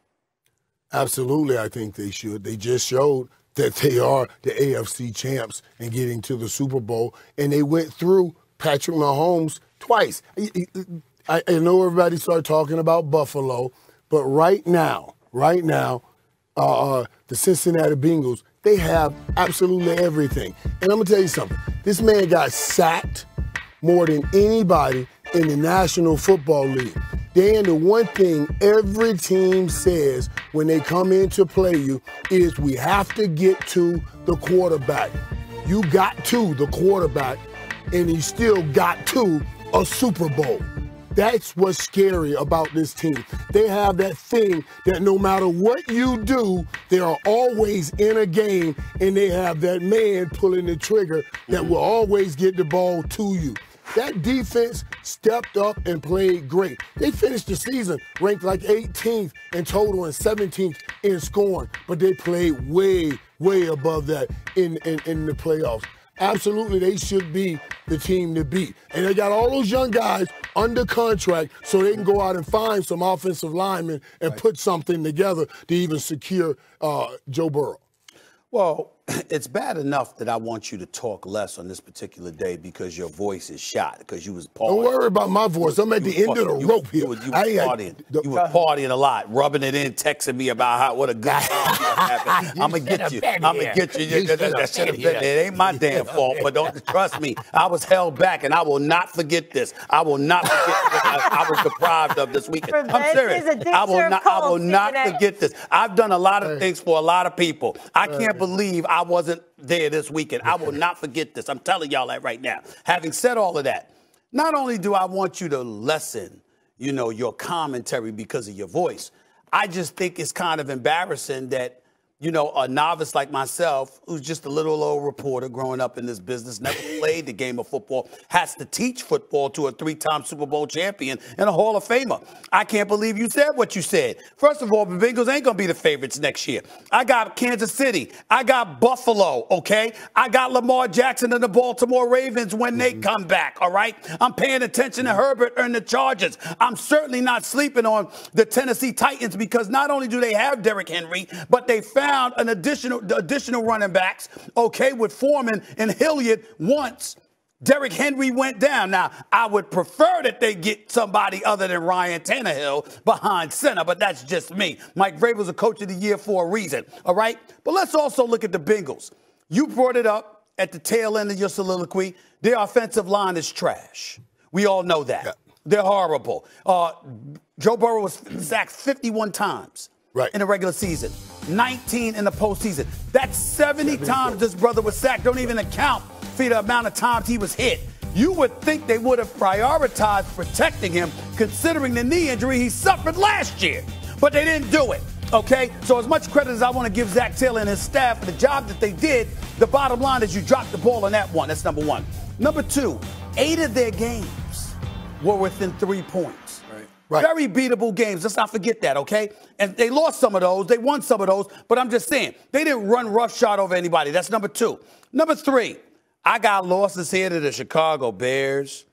Speaker 2: Absolutely, I think they should. They just showed that they are the AFC champs and getting to the Super Bowl, and they went through Patrick Mahomes twice. I know everybody started talking about Buffalo, but right now, the Cincinnati Bengals, they have absolutely everything. And I'm going to tell you something. This man got sacked more than anybody in the National Football League. Dan, the one thing every team says when they come in to play you is we have to get to the quarterback. You got to the quarterback, and he still got to a Super Bowl. That's what's scary about this team. They have that thing that no matter what you do, they are always in a game, and they have that man pulling the trigger that will always get the ball to you. That defense stepped up and played great. They finished the season ranked like 18th in total and 17th in scoring, but they played way, way above that in the playoffs. Absolutely, they should be the team to beat. And they got all those young guys under contract so they can go out and find some offensive linemen and put something together to even secure Joe Burrow.
Speaker 8: Well, it's bad enough that I want you to talk less on this particular day because your voice is shot, because you was partying.
Speaker 2: Don't worry about my voice. I'm at the end of the rope here.
Speaker 8: You were partying a lot, rubbing it in, texting me about what a good time happened. I'm going to get you. I'm going to get you. It ain't my damn fault, but don't trust me. I was held back, and I will not forget this. I will not forget what I was deprived of this weekend. I'm serious. I will not forget this. I've done a lot of things for a lot of people. I can't believe I wasn't there this weekend. I will not forget this. I'm telling y'all that right now. Having said all of that, not only do I want you to lessen, your commentary because of your voice, I just think it's kind of embarrassing that a novice like myself, who's just a little old reporter growing up in this business, never played the game of football, has to teach football to a 3-time Super Bowl champion and a Hall of Famer. I can't believe you said what you said. First of all, the Bengals ain't going to be the favorites next year. I got Kansas City. I got Buffalo, okay? I got Lamar Jackson and the Baltimore Ravens when they come back, all right? I'm paying attention to Herbert and the Chargers. I'm certainly not sleeping on the Tennessee Titans because not only do they have Derrick Henry, but they found an additional running backs, okay, with Foreman and Hilliard once Derrick Henry went down. Now, I would prefer that they get somebody other than Ryan Tannehill behind center, but that's just me. Mike Vrabel's a coach of the year for a reason, all right? But let's also look at the Bengals. You brought it up at the tail end of your soliloquy. Their offensive line is trash. We all know that. Yeah. They're horrible. Joe Burrow was sacked 51 times. Right. In the regular season, 19 in the postseason. That's 70 times this brother was sacked. Don't even account for the amount of times he was hit. You would think they would have prioritized protecting him, considering the knee injury he suffered last year. But they didn't do it, okay? So as much credit as I want to give Zach Taylor and his staff for the job that they did, the bottom line is you dropped the ball on that one. That's number one. Number two, 8 of their games were within 3 points. Right. Very beatable games. Let's not forget that, okay? And they lost some of those. They won some of those. But I'm just saying, they didn't run roughshod over anybody. That's number 2. Number 3, I got losses here to the Chicago Bears.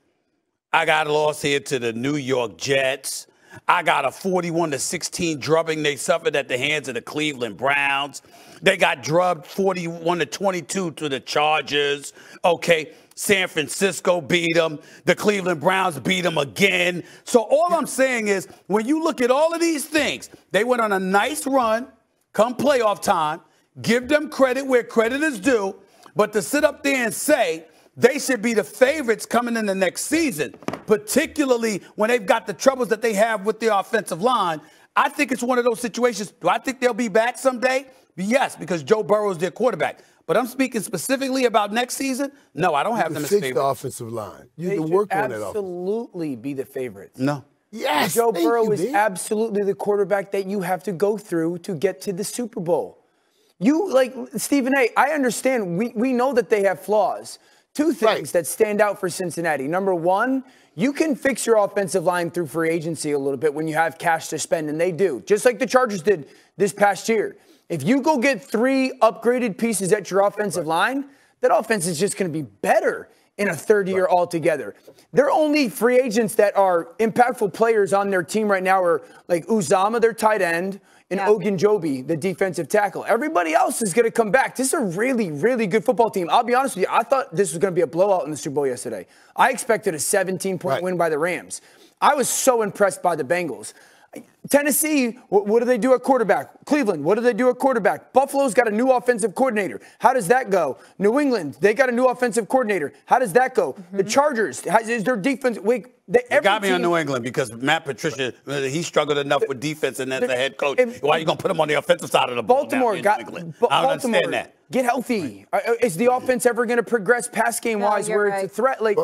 Speaker 8: I got a loss here to the New York Jets. I got a 41-16 drubbing they suffered at the hands of the Cleveland Browns. They got drubbed 41-22 to the Chargers. Okay. San Francisco beat them. The Cleveland Browns beat them again. So all I'm saying is when you look at all of these things, they went on a nice run come playoff time. Give them credit where credit is due. But to sit up there and say they should be the favorites coming in the next season, particularly when they've got the troubles that they have with their offensive line, I think it's one of those situations. Do I think they'll be back someday? Yes, because Joe Burrow is their quarterback. But I'm speaking specifically about next season. No, I don't have them as favorites.
Speaker 2: The offensive line. You can work on it.
Speaker 6: Absolutely be the favorites.
Speaker 8: No.
Speaker 2: Yes.
Speaker 6: Joe Burrow is absolutely the quarterback that you have to go through to get to the Super Bowl. You, like Stephen A., I understand. We know that they have flaws. 2 things that stand out for Cincinnati. Number 1, you can fix your offensive line through free agency a little bit when you have cash to spend, and they do, just like the Chargers did this past year. If you go get 3 upgraded pieces at your offensive line, that offense is just going to be better in a 3rd year altogether. Their only free agents that are impactful players on their team right now are like Uzama, their tight end, and Ogunjobi, the defensive tackle. Everybody else is going to come back. This is a really, really good football team. I'll be honest with you. I thought this was going to be a blowout in the Super Bowl yesterday. I expected a 17-point win by the Rams. I was so impressed by the Bengals. Tennessee, what do they do at quarterback? Cleveland, what do they do at quarterback? Buffalo's got a new offensive coordinator. How does that go? New England, they got a new offensive coordinator. How does that go? The Chargers, is their defense weak?
Speaker 8: They got me on New England because Matt Patricia, he struggled enough with defense and as a head coach. Why are you going to put him on the offensive side of the ball?
Speaker 6: Baltimore
Speaker 8: I don't understand that.
Speaker 6: Get healthy. Is the offense ever going to progress pass game-wise where it's a threat? Like,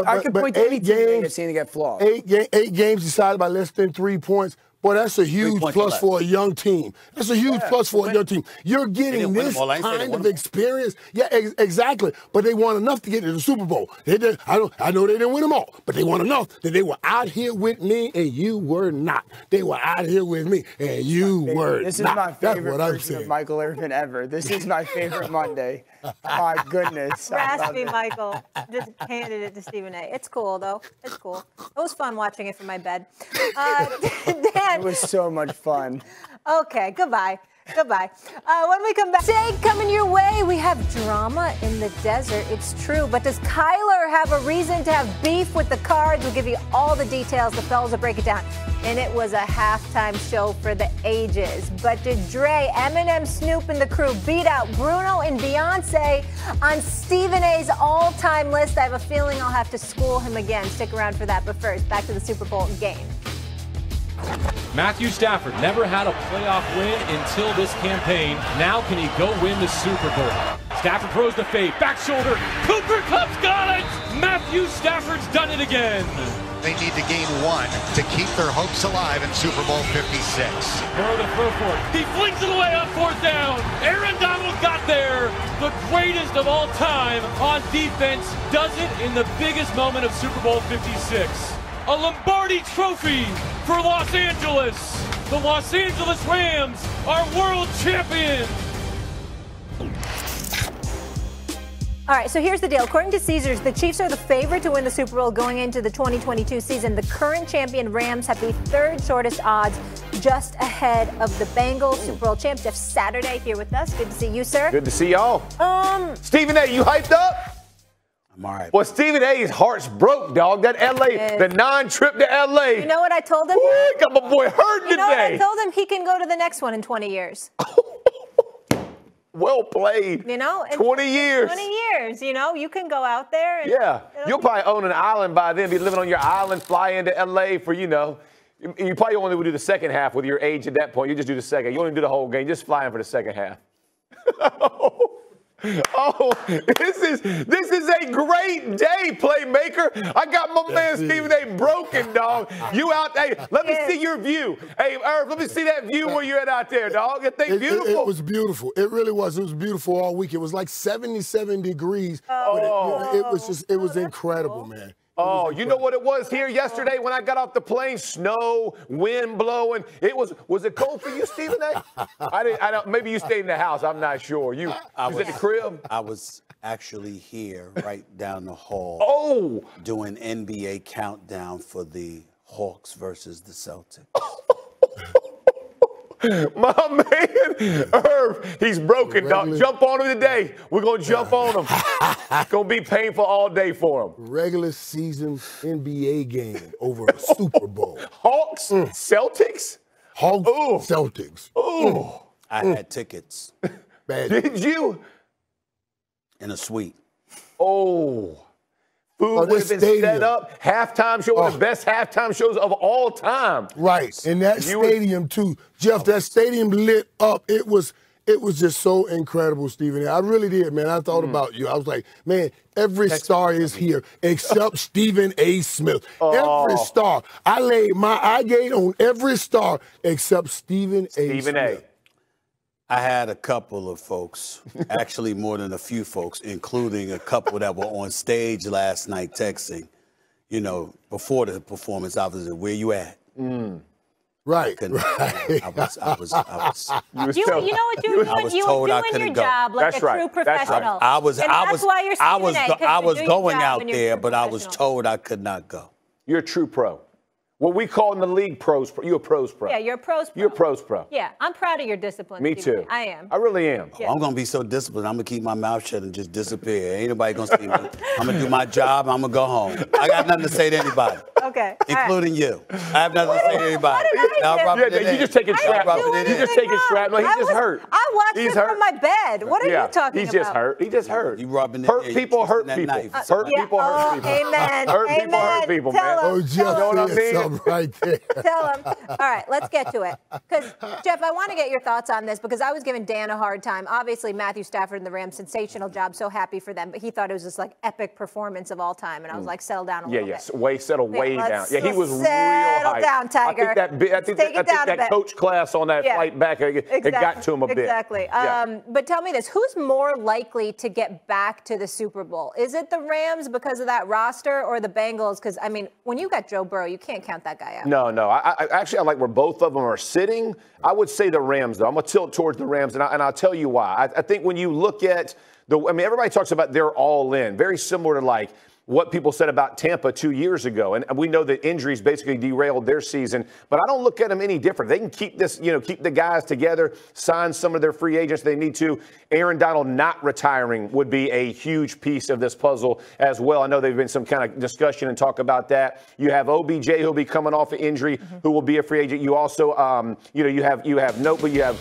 Speaker 6: I could point to any team that's saying they got flaws.
Speaker 2: 8 games decided by less than 3 points. Boy, that's a huge plus for a young team. That's a huge plus for a young team. You're getting this kind of experience. Yeah, exactly. But they won enough to get to the Super Bowl. I know they didn't win them all, but they won enough that they were out here with me and you were not. They were out here with me and you were not.
Speaker 6: This is my favorite version of Michael Irvin ever. This is my favorite Monday. My goodness.
Speaker 3: Raspy Michael just handed it to Stephen A. It's cool, though. It's cool. It was fun watching it from my bed. Dan.
Speaker 6: It was so much fun.
Speaker 3: Okay, goodbye. Goodbye. When we come back, coming your way, we have drama in the desert. It's true. But does Kyler have a reason to have beef with the Cards? We'll give you all the details. The fellas will break it down. And it was a halftime show for the ages. But did Dre, Eminem, Snoop, and the crew beat out Bruno and Beyonce on Stephen A's all-time list? I have a feeling I'll have to school him again. Stick around for that. But first, back to the Super Bowl game.
Speaker 4: Matthew Stafford never had a playoff win until this campaign. Now can he go win the Super Bowl? Stafford throws the fade, back shoulder. Cooper Kupp's got it! Matthew Stafford's done it again.
Speaker 5: they need to gain 1 to keep their hopes alive in Super Bowl 56.
Speaker 4: Burrow to throw for it. He flings it away on 4th down. Aaron Donald got there. The greatest of all time on defense does it in the biggest moment of Super Bowl 56. A Lombardi trophy for Los Angeles. The Los Angeles Rams are world champions.
Speaker 3: All right, so here's the deal. According to Caesars, the Chiefs are the favorite to win the Super Bowl going into the 2022 season. The current champion Rams have the 3rd shortest odds, just ahead of the Bengals. Super Bowl champ Jeff Saturday here with us. Good to see you, sir.
Speaker 10: Good to see y'all. Stephen A., you hyped up?
Speaker 8: I'm all right.
Speaker 10: Well, Stephen A.'s heart's broke, dog. That L.A., the non-trip to L.A.
Speaker 3: You know what I told him?
Speaker 10: Ooh, got my boy hurting today.
Speaker 3: You know what I told him? He can go to the next one in 20 years.
Speaker 10: Well played.
Speaker 3: 20
Speaker 10: years.
Speaker 3: 20 years, you can go out there. And
Speaker 10: you'll probably own an island by then, be living on your island, fly into L.A. for, you probably only would do the second half with your age at that point. You just do the second. You won't even do the whole game. Just fly in for the second half. Oh, this is a great day, playmaker. I got my man Stephen A. broken, dog. You out there. Let me see your view. Hey, Irv, let me see that view where you're at out there, dog. That thing beautiful.
Speaker 2: It was beautiful. It really was. It was beautiful all week. It was like 77 degrees. It was incredible, man.
Speaker 10: Oh, you know what it was here yesterday when I got off the plane? Snow, wind blowing. Was it cold for you, Stephen A? I don't. Maybe you stayed in the house. I'm not sure. You was at the crib?
Speaker 8: I was actually here, right down the hall.
Speaker 10: Oh,
Speaker 8: doing NBA countdown for the Hawks versus the Celtics.
Speaker 10: My man, Irv, he's broken, dog. Jump on him today. We're going to jump on him. It's going to be painful all day for him.
Speaker 2: Regular season NBA game over a Super Bowl.
Speaker 10: Hawks, Celtics?
Speaker 2: Hawks, Celtics.
Speaker 10: Ooh.
Speaker 8: I had tickets.
Speaker 10: Did you?
Speaker 8: In a suite.
Speaker 10: Oh. Food would have been set up. Halftime show, one of the best halftime shows of all time.
Speaker 2: Right. And that stadium, too. Jeff, that stadium lit up. It was just so incredible, Stephen. I really did, man. I thought about you. I was like, man, every star is here except Stephen A. Smith. Every star. I laid my eye gate on every star except Stephen A. Smith.
Speaker 8: I had a couple of folks, actually more than a few folks, including a couple that were on stage last night texting, before the performance, obviously, where you at?
Speaker 2: Right.
Speaker 8: I was
Speaker 3: you know what you're doing? You were doing your job like a true professional. That's why you're
Speaker 8: I was going out there, but I was told I could not go.
Speaker 10: You're a true pro. What we call in the league pros pro. You're a pros pro.
Speaker 3: Yeah, you're a pros pro.
Speaker 10: You're a pros pro.
Speaker 3: Yeah, I'm proud of your discipline.
Speaker 10: Me too.
Speaker 3: I am.
Speaker 10: I really am.
Speaker 8: Yeah. I'm going to be so disciplined. I'm going to keep my mouth shut and just disappear. Ain't nobody going to see me. I'm going to do my job. I'm going to go home. I got nothing to say to anybody.
Speaker 3: Okay.
Speaker 8: Including you. I have nothing to say to anybody.
Speaker 10: You just taking shrapnel. You just taking shrapnel. He just hurt.
Speaker 3: I watched it from my bed. What are you talking about?
Speaker 10: He's just hurt. He just hurt.
Speaker 8: You rubbing it.
Speaker 10: Hurt people hurt people. Hurt people hurt people.
Speaker 3: Amen.
Speaker 10: Hurt people hurt people, man.
Speaker 2: Oh, Jeff, you know what I mean? Right there.
Speaker 3: Tell him. All right, let's get to it. Because, Jeff, I want to get your thoughts on this because I was giving Dan a hard time. Obviously, Matthew Stafford and the Rams, sensational job. So happy for them. But he thought it was this epic performance of all time. And I was like, settle down a little bit.
Speaker 10: Settle way down. Yeah, he was real
Speaker 3: settle
Speaker 10: hype.
Speaker 3: down, Tiger.
Speaker 10: I think that coach class on that flight back, it got to him a bit.
Speaker 3: Exactly. But tell me this. Who's more likely to get back to the Super Bowl? Is it the Rams because of that roster or the Bengals? Because, I mean, when you got Joe Burrow, you can't count that guy out.
Speaker 10: No. I like where both of them are sitting. I would say the Rams, though. I'm going to tilt towards the Rams, and I'll tell you why. I think when you look at everybody talks about they're all in, very similar to like what people said about Tampa 2 years ago. And we know that injuries basically derailed their season, but I don't look at them any different. They can keep this, keep the guys together, sign some of their free agents they need to. Aaron Donald not retiring would be a huge piece of this puzzle as well. I know there's been some kind of discussion and talk about that. You have OBJ who'll be coming off an injury, who will be a free agent. You also, you have Noble, you have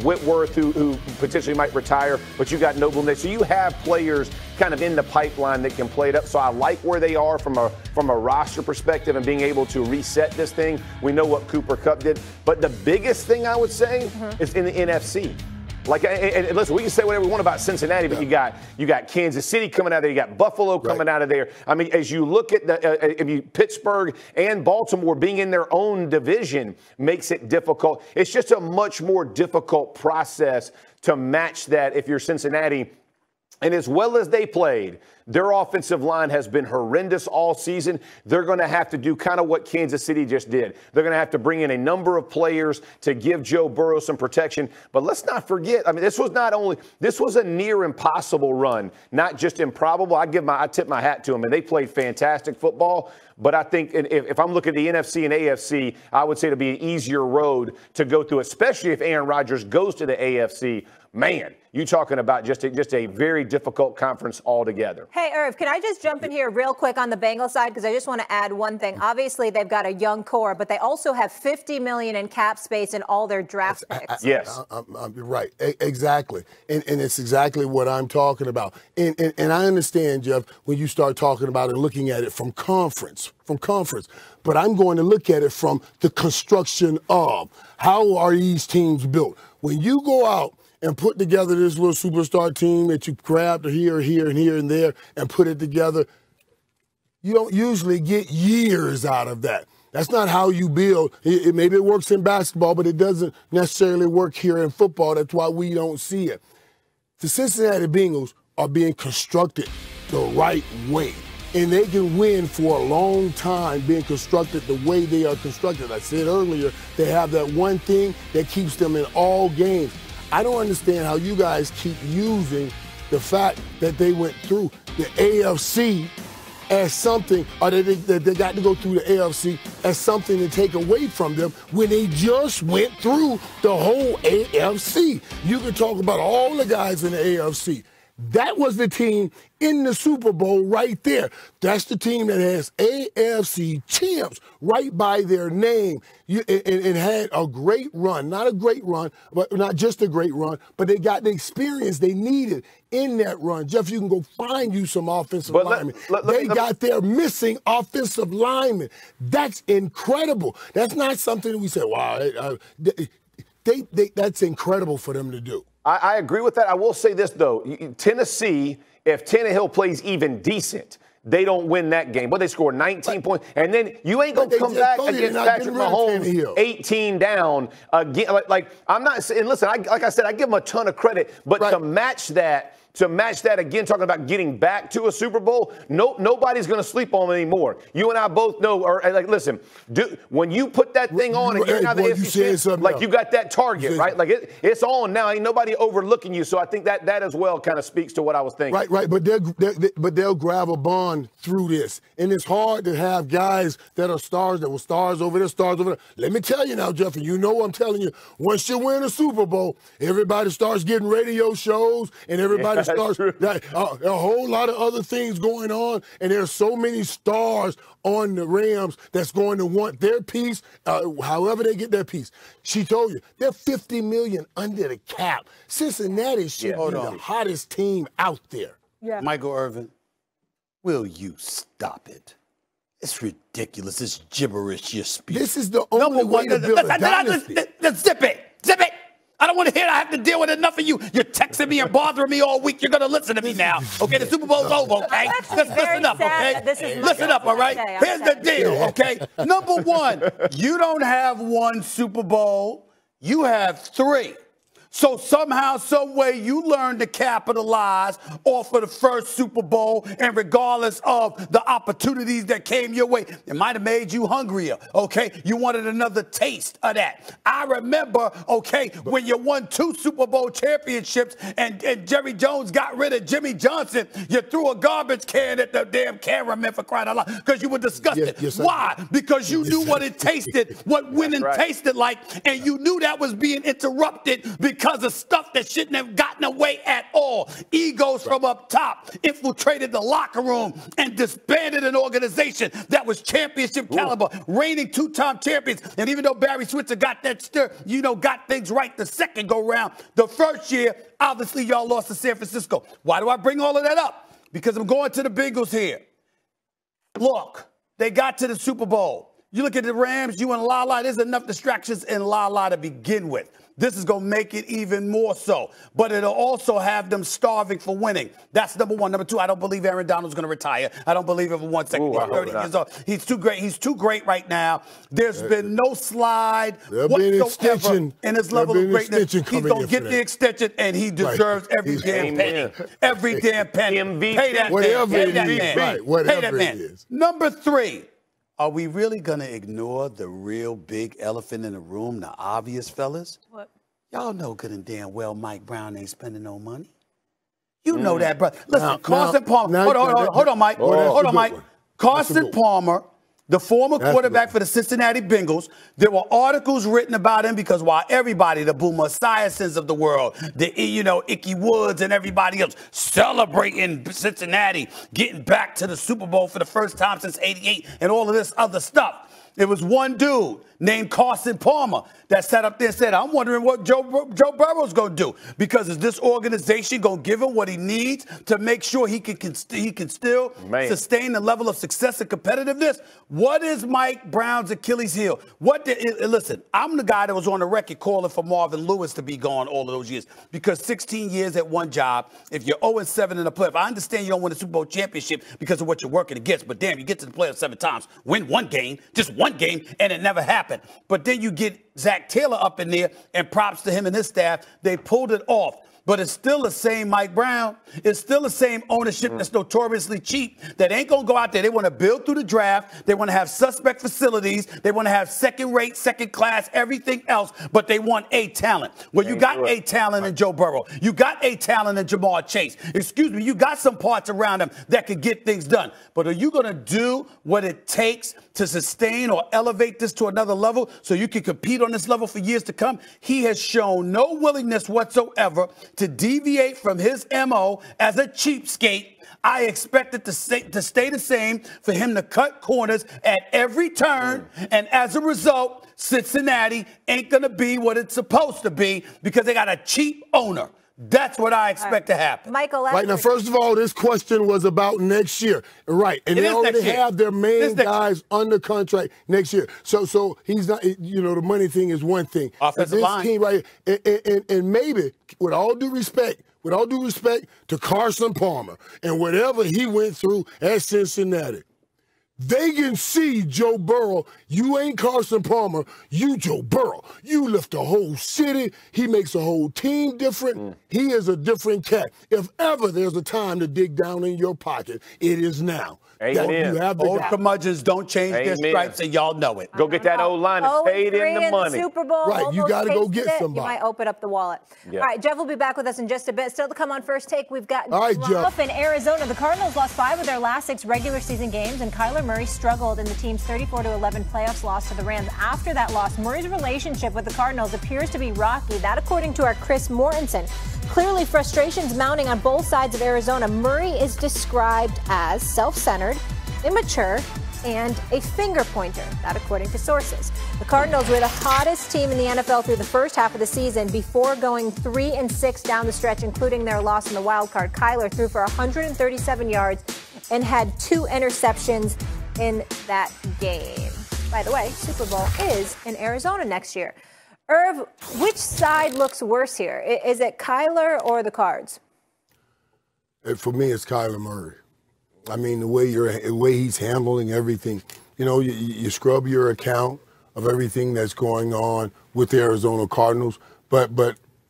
Speaker 10: Whitworth who potentially might retire, but you got Noble next. So you have players kind of in the pipeline that can play it up. So I like where they are from a roster perspective and being able to reset this thing. We know what Cooper Kupp did, but the biggest thing I would say is in the NFC. Like, and listen, we can say whatever we want about Cincinnati, but you got Kansas City coming out of there, you got Buffalo coming out of there. I mean, as you look at Pittsburgh and Baltimore being in their own division makes it difficult. It's just a much more difficult process to match that if you're Cincinnati. And as well as they played, their offensive line has been horrendous all season. They going to have to do kind of what Kansas City just did. They're going to have to bring in a number of players to give Joe Burrow some protection. But let's not forget, I mean, this was a near impossible run, not just improbable. I tip my hat to them, and they played fantastic football. But I think if I'm looking at the NFC and AFC, I would say it'll be an easier road to go through, especially if Aaron Rodgers goes to the AFC. Man, you talking about just a very difficult conference altogether.
Speaker 3: Hey, Irv, can I just jump in here real quick on the Bengals side? Because I just want to add one thing. Obviously, they've got a young core, but they also have $50 million in cap space in all their draft picks.
Speaker 10: Yes.
Speaker 2: I'm right. Exactly. And it's exactly what I'm talking about. And I understand, Jeff, when you start talking about it, looking at it from conference. But I'm going to look at it from the construction of how are these teams built. When you go out and put together this little superstar team that you grabbed here, and there, and put it together, you don't usually get years out of that. That's not how you build. Maybe it works in basketball, but it doesn't necessarily work here in football. That's why we don't see it. The Cincinnati Bengals are being constructed the right way. And they can win for a long time being constructed the way they are constructed. I said earlier, they have that one thing that keeps them in all games. I don't understand how you guys keep using the fact that they went through the AFC as something, or that they got to go through the AFC as something to take away from them when they just went through the whole AFC. You can talk about all the guys in the AFC. That was the team in the Super Bowl right there. That's the team that has AFC champs right by their name and had a great run. Not a great run, but not just a great run, but they got the experience they needed in that run. Jeff, you can go find you some offensive linemen. They got their missing offensive linemen. That's incredible. That's not something we say, wow, that's incredible for them to do.
Speaker 10: I agree with that. I will say this, though. Tennessee, if Tannehill plays even decent, they don't win that game. But they score 19 points. And then you ain't going to come back against Patrick Mahomes 18 down again. I'm not saying, listen, like I said, I give them a ton of credit. But to match that again, talking about getting back to a Super Bowl, nobody's going to sleep on them anymore. You and I both know, listen, when you put that thing on and you're now the AFC, you got that target, right? Like it's on now. Ain't nobody overlooking you. So I think that as well kind of speaks to what I was thinking.
Speaker 2: Right. But they'll grab a bond through this. And it's hard to have guys that are stars, that were stars over there. Let me tell you now, Jeff, and you know I'm telling you, once you win a Super Bowl, everybody starts getting radio shows and everybody starts a whole lot of other things going on, and there's so many stars on the Rams that's going to want their piece, however they get their piece. She told you they're $50 million under the cap. Cincinnati should be the hottest team out there.
Speaker 8: Yeah. Michael Irvin, will you stop it? It's ridiculous. It's gibberish you speak.
Speaker 2: This is the only way to build a dynasty.
Speaker 8: Zip it. I don't want to hear it. I have to deal with enough of you. You're texting me and bothering me all week. You're going to listen to me now. Okay, the Super Bowl's over, okay? Listen up, okay? Listen up, all right? Here's the deal, okay? Number one, you don't have one Super Bowl. You have three. So somehow, some way, you learned to capitalize off of the first Super Bowl, and regardless of the opportunities that came your way, it might have made you hungrier, okay? You wanted another taste of that. I remember, okay, when you won 2 Super Bowl championships and Jerry Jones got rid of Jimmy Johnson, you threw a garbage can at the damn cameraman, for crying out loud, because you were disgusted. Why? Because you knew what it tasted, what winning tasted like, and you knew that was being interrupted because of stuff that shouldn't have gotten away at all. Egos from up top infiltrated the locker room and disbanded an organization that was championship caliber, reigning 2-time champions. And even though Barry Switzer got that got things right the second go round, the first year, obviously y'all lost to San Francisco. Why do I bring all of that up? Because I'm going to the Bengals here. Look, they got to the Super Bowl. You look at the Rams, you and Lala, there's enough distractions in Lala to begin with. This is going to make it even more so. But it'll also have them starving for winning. That's number one. Number two, I don't believe Aaron Donald's going to retire. I don't believe it for 1 second. He's 30 years old. He's too great. He's too great right now. There's been no slide whatsoever in his level of greatness. He's going to get the extension, and he deserves every damn penny. Every damn penny. Pay that man. Pay that man.
Speaker 2: Right, whatever it is.
Speaker 8: Number three. Are we really going to ignore the real big elephant in the room, the obvious, fellas?
Speaker 3: What?
Speaker 8: Y'all know good and damn well Mike Brown ain't spending no money. You know that, brother. Listen, Carson Palmer. Hold on, Mike. Hold on, Mike. Carson Palmer, the former quarterback for the Cincinnati Bengals, there were articles written about him because while everybody, the Boomer Esiasons of the world, the, Icky Woods and everybody else celebrating Cincinnati, getting back to the Super Bowl for the first time since '88 and all of this other stuff. There was one dude named Carson Palmer that sat up there and said, I'm wondering what Joe Burrow's going to do, because is this organization going to give him what he needs to make sure he can still sustain the level of success and competitiveness? What is Mike Brown's Achilles heel? Listen, I'm the guy that was on the record calling for Marvin Lewis to be gone all of those years, because 16 years at one job, if you're 0-7 in the playoff, I understand you don't win a Super Bowl championship because of what you're working against, but damn, you get to the playoffs 7 times, win one game, just one game, and it never happened. But then you get Zach Taylor up in there, and props to him and his staff. They pulled it off. But it's still the same Mike Brown. It's still the same ownership that's notoriously cheap, that ain't going to go out there. They want to build through the draft. They want to have suspect facilities. They want to have second-rate, second-class, everything else, but they want A talent. Well, you got A talent in Joe Burrow. You got A talent in Jamar Chase. Excuse me, you got some parts around him that could get things done. But are you going to do what it takes to sustain or elevate this to another level so you can compete on this level for years to come? He has shown no willingness whatsoever to deviate from his MO as a cheapskate. I expect it to stay the same, for him to cut corners at every turn. And as a result, Cincinnati ain't going to be what it's supposed to be because they got a cheap owner. That's what I expect to happen.
Speaker 3: Michael,
Speaker 2: right now, first of all, this question was about next year. Right. And they already have their main guys under contract next year. So he's not, the money thing is one thing.
Speaker 8: Offensive line.
Speaker 2: Team, right, and maybe, with all due respect to Carson Palmer and whatever he went through at Cincinnati, they can see Joe Burrow. You ain't Carson Palmer. You Joe Burrow. You lift a whole city. He makes a whole team different. He is a different cat. If ever there's a time to dig down in your pocket, it is now.
Speaker 10: Amen.
Speaker 2: You have the
Speaker 8: old curmudgeons don't change their stripes, and y'all know it.
Speaker 10: Go get that old line and pay it in the money.
Speaker 3: Super Bowl,
Speaker 2: right, you got to go get somebody.
Speaker 3: You might open up the wallet. All right, Jeff will be back with us in just a bit. Still to come on First Take, we've got up in Arizona. The Cardinals lost 5 of their last 6 regular season games, and Kyler Murray struggled in the team's 34-11 playoffs loss to the Rams. After that loss, Murray's relationship with the Cardinals appears to be rocky. That, according to our Chris Mortensen. Clearly, frustrations mounting on both sides of Arizona. Murray is described as self-centered, immature, and a finger pointer, that according to sources. The Cardinals were the hottest team in the NFL through the first half of the season before going 3-6 down the stretch, including their loss in the wild card. Kyler threw for 137 yards and had 2 interceptions in that game. By the way, Super Bowl is in Arizona next year. Irv, which side looks worse here? Is it Kyler or the Cards?
Speaker 2: For me, it's Kyler Murray. I mean, the way he's handling everything. You scrub your account of everything that's going on with the Arizona Cardinals, but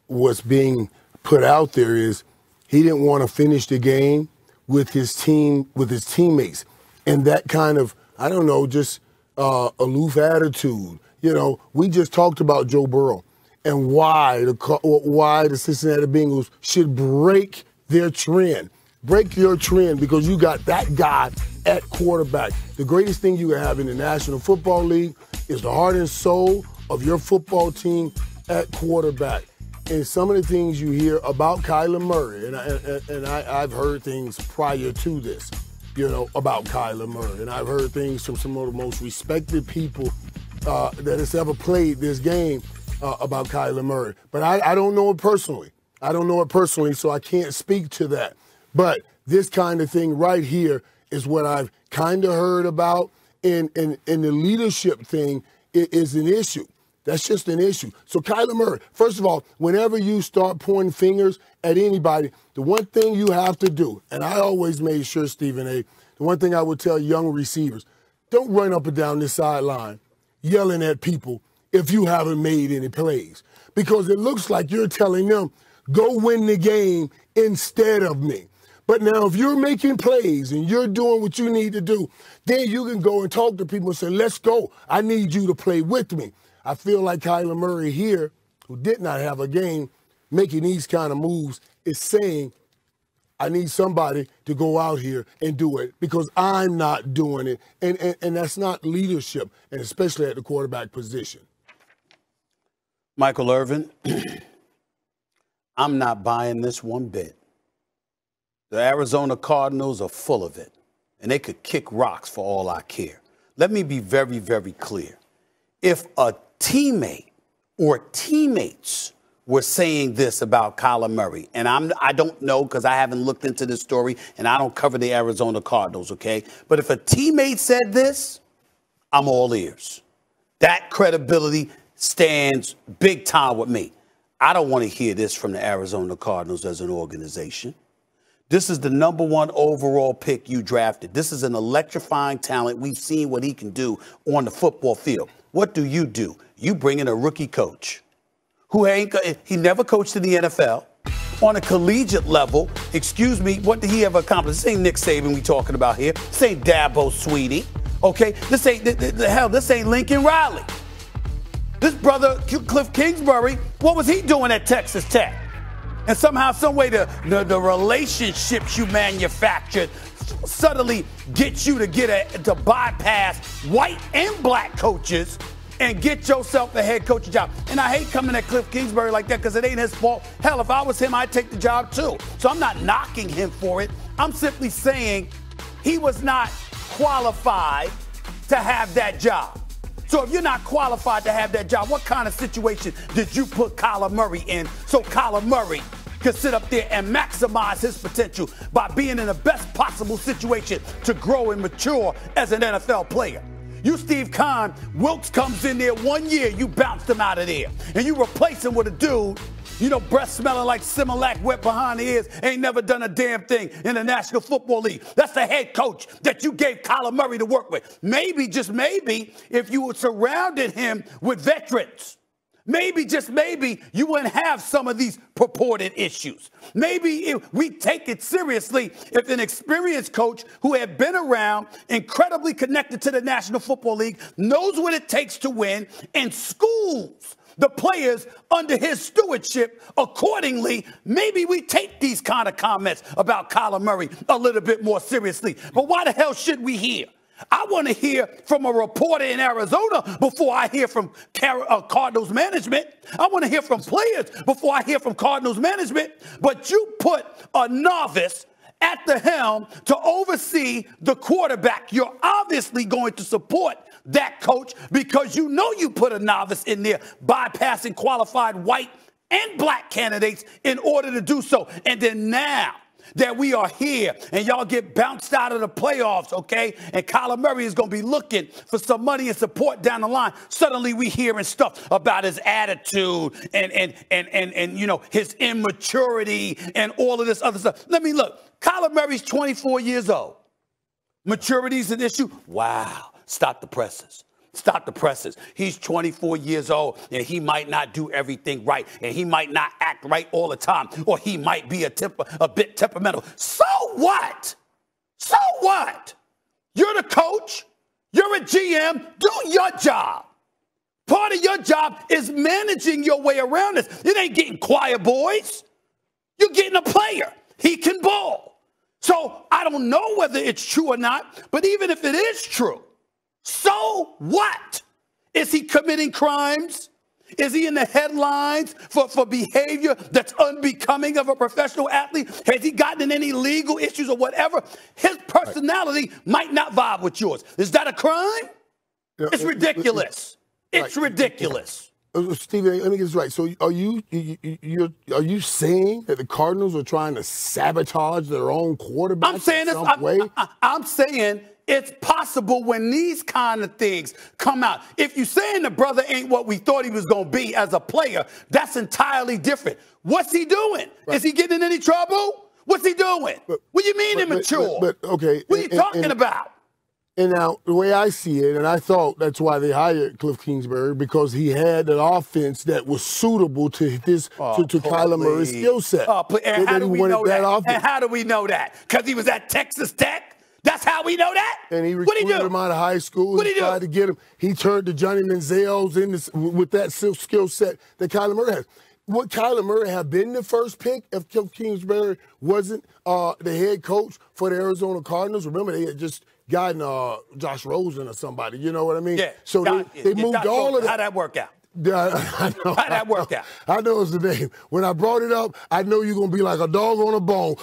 Speaker 2: what's being put out there is he didn't want to finish the game with his teammates, and that kind of, I don't know, just aloof attitude. We just talked about Joe Burrow and why the Cincinnati Bengals should break their trend. Break your trend because you got that guy at quarterback. The greatest thing you can have in the National Football League is the heart and soul of your football team at quarterback. And some of the things you hear about Kyler Murray, and I've heard things prior to this, about Kyler Murray. And I've heard things from some of the most respected people that has ever played this game about Kyler Murray. But I don't know it personally. So I can't speak to that. But this kind of thing right here is what I've kind of heard about, and the leadership thing is an issue. That's just an issue. So Kyler Murray, first of all, whenever you start pointing fingers at anybody, the one thing you have to do, and I always made sure, Stephen A., the one thing I would tell young receivers, don't run up and down this sideline yelling at people if you haven't made any plays. Because it looks like you're telling them, go win the game instead of me. But now if you're making plays and you're doing what you need to do, then you can go and talk to people and say, let's go. I need you to play with me. I feel like Kyler Murray here, who did not have a game, making these kind of moves, is saying, I need somebody to go out here and do it because I'm not doing it. And that's not leadership, and especially at the quarterback position.
Speaker 8: Michael Irvin, I'm not buying this one bit. The Arizona Cardinals are full of it, and they could kick rocks for all I care. Let me be very, very clear. If a teammate or teammates were saying this about Kyler Murray, and I don't know because I haven't looked into this story and I don't cover the Arizona Cardinals, okay? But if a teammate said this, I'm all ears. That credibility stands big time with me. I don't want to hear this from the Arizona Cardinals as an organization. This is the #1 overall pick you drafted. This is an electrifying talent. We've seen what he can do on the football field. What do? You bring in a rookie coach who he never coached in the NFL. On a collegiate level, excuse me, what did he ever accomplish? This ain't Nick Saban we talking about here. This ain't Dabo Swinney, okay? This ain't Lincoln Riley. This brother, Cliff Kingsbury, what was he doing at Texas Tech? And somehow, some way, the relationships you manufactured suddenly get you to bypass white and black coaches and get yourself a head coaching job. And I hate coming at Cliff Kingsbury like that because it ain't his fault. Hell, if I was him, I'd take the job too. So I'm not knocking him for it. I'm simply saying he was not qualified to have that job. So if you're not qualified to have that job, what kind of situation did you put Kyler Murray in so Kyler Murray could sit up there and maximize his potential by being in the best possible situation to grow and mature as an NFL player? You, Steve Kahn, Wilkes comes in there 1 year, you bounced him out of there. And you replace him with a dude, breath smelling like Similac, wet behind the ears, ain't never done a damn thing in the National Football League. That's the head coach that you gave Kyler Murray to work with. Maybe, just maybe, if you surrounded him with veterans, maybe, just maybe, you wouldn't have some of these purported issues. Maybe if we take it seriously if an experienced coach who had been around, incredibly connected to the National Football League, knows what it takes to win, and schools the players under his stewardship accordingly, maybe we take these kind of comments about Kyler Murray a little bit more seriously. But why the hell should we hear? I want to hear from a reporter in Arizona before I hear from Cardinals management. I want to hear from players before I hear from Cardinals management. But you put a novice at the helm to oversee the quarterback. You're obviously going to support that coach because you know you put a novice in there bypassing qualified white and black candidates in order to do so. And then now that we are here and y'all get bounced out of the playoffs, okay, and Kyler Murray is going to be looking for some money and support down the line, suddenly we hearing stuff about his attitude and his immaturity and all of this other stuff. Let me look. Kyler Murray's 24 years old. Maturity's an issue? Wow. Stop the presses. Stop the presses. He's 24 years old, and he might not do everything right, and he might not act right all the time, or he might be a bit temperamental. So what? So what? You're the coach. You're a GM. Do your job. Part of your job is managing your way around this. It ain't getting choir boys. You're getting a player. He can ball. So I don't know whether it's true or not, but even if it is true, so what? Is he committing crimes? Is he in the headlines for behavior that's unbecoming of a professional athlete? Has he gotten in any legal issues or whatever? His personality might not vibe with yours. Is that a crime? It's ridiculous. It's ridiculous.
Speaker 2: Stephen, let me get this right. So are you saying that the Cardinals are trying to sabotage their own quarterback?
Speaker 8: I'm saying this. I'm saying it's possible when these kind of things come out. If you're saying the brother ain't what we thought he was going to be as a player, that's entirely different. What's he doing? Right. Is he getting in any trouble? What's he doing? What do you mean immature?
Speaker 2: Okay.
Speaker 8: What are you talking about?
Speaker 2: And now, the way I see it, and I thought that's why they hired Cliff Kingsbury, because he had an offense that was suitable to this to Kyler Murray's skill set.
Speaker 8: And how do we know that? And how do we know that? Because he was at Texas Tech? That's how we know that?
Speaker 2: And he recruited him out of high school.
Speaker 8: What did he do?
Speaker 2: Tried to get him. He turned to Johnny Manziel's with that skill set that Kyler Murray has. Would Kyler Murray have been the first pick if Cliff Kingsbury wasn't the head coach for the Arizona Cardinals? Remember, they had just gotten Josh Rosen or somebody. You know what I mean?
Speaker 8: Yeah.
Speaker 2: So they moved all of that.
Speaker 8: How'd that work out?
Speaker 2: I know.
Speaker 8: How'd that work out?
Speaker 2: I know it's the name. When I brought it up, I know you're going to be like a dog on a bone.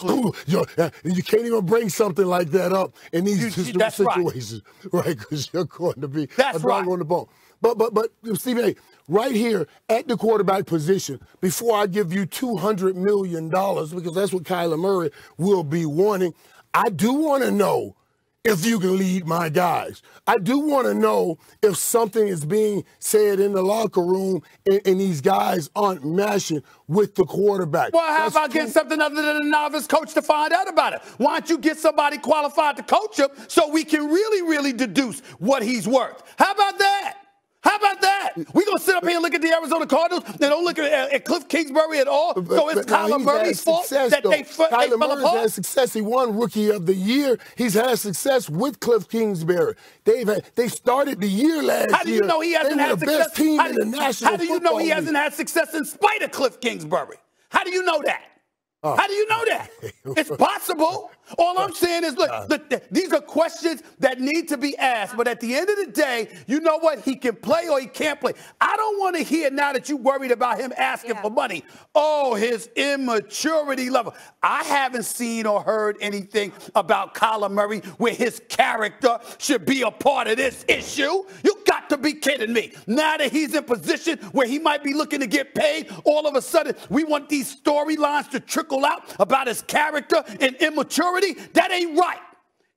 Speaker 2: You can't even bring something like that up in these situations. Right, because you're going to be a dog on the bone. But Stephen A., right here at the quarterback position, before I give you $200 million, because that's what Kyler Murray will be wanting, I do want to know if you can lead my guys. I do want to know if something is being said in the locker room and these guys aren't mashing with the quarterback.
Speaker 8: Well, how about getting something other than a novice coach to find out about it? Why don't you get somebody qualified to coach him so we can really deduce what he's worth? How about that? How about that? We're going to sit up here and look at the Arizona Cardinals and don't look at Cliff Kingsbury at all? So it's Kyler Murray's fault that they fell apart?
Speaker 2: Kyler Murray's had success. He won Rookie of the Year. He's had success with Cliff Kingsbury. They started the year last year.
Speaker 8: How do you know he hasn't had success?
Speaker 2: Best team in the National
Speaker 8: How do you know he hasn't had success in spite of Cliff Kingsbury? How do you know that? How do you know that? It's possible. All I'm saying is, look, these are questions that need to be asked. But at the end of the day, you know what? He can play or he can't play. I don't want to hear now that you're worried about him asking for money. Oh, his immaturity level. I haven't seen or heard anything about Kyler Murray where his character should be a part of this issue. You got to be kidding me. Now that he's in position where he might be looking to get paid, all of a sudden we want these storylines to trickle out about his character and immaturity. That ain't right.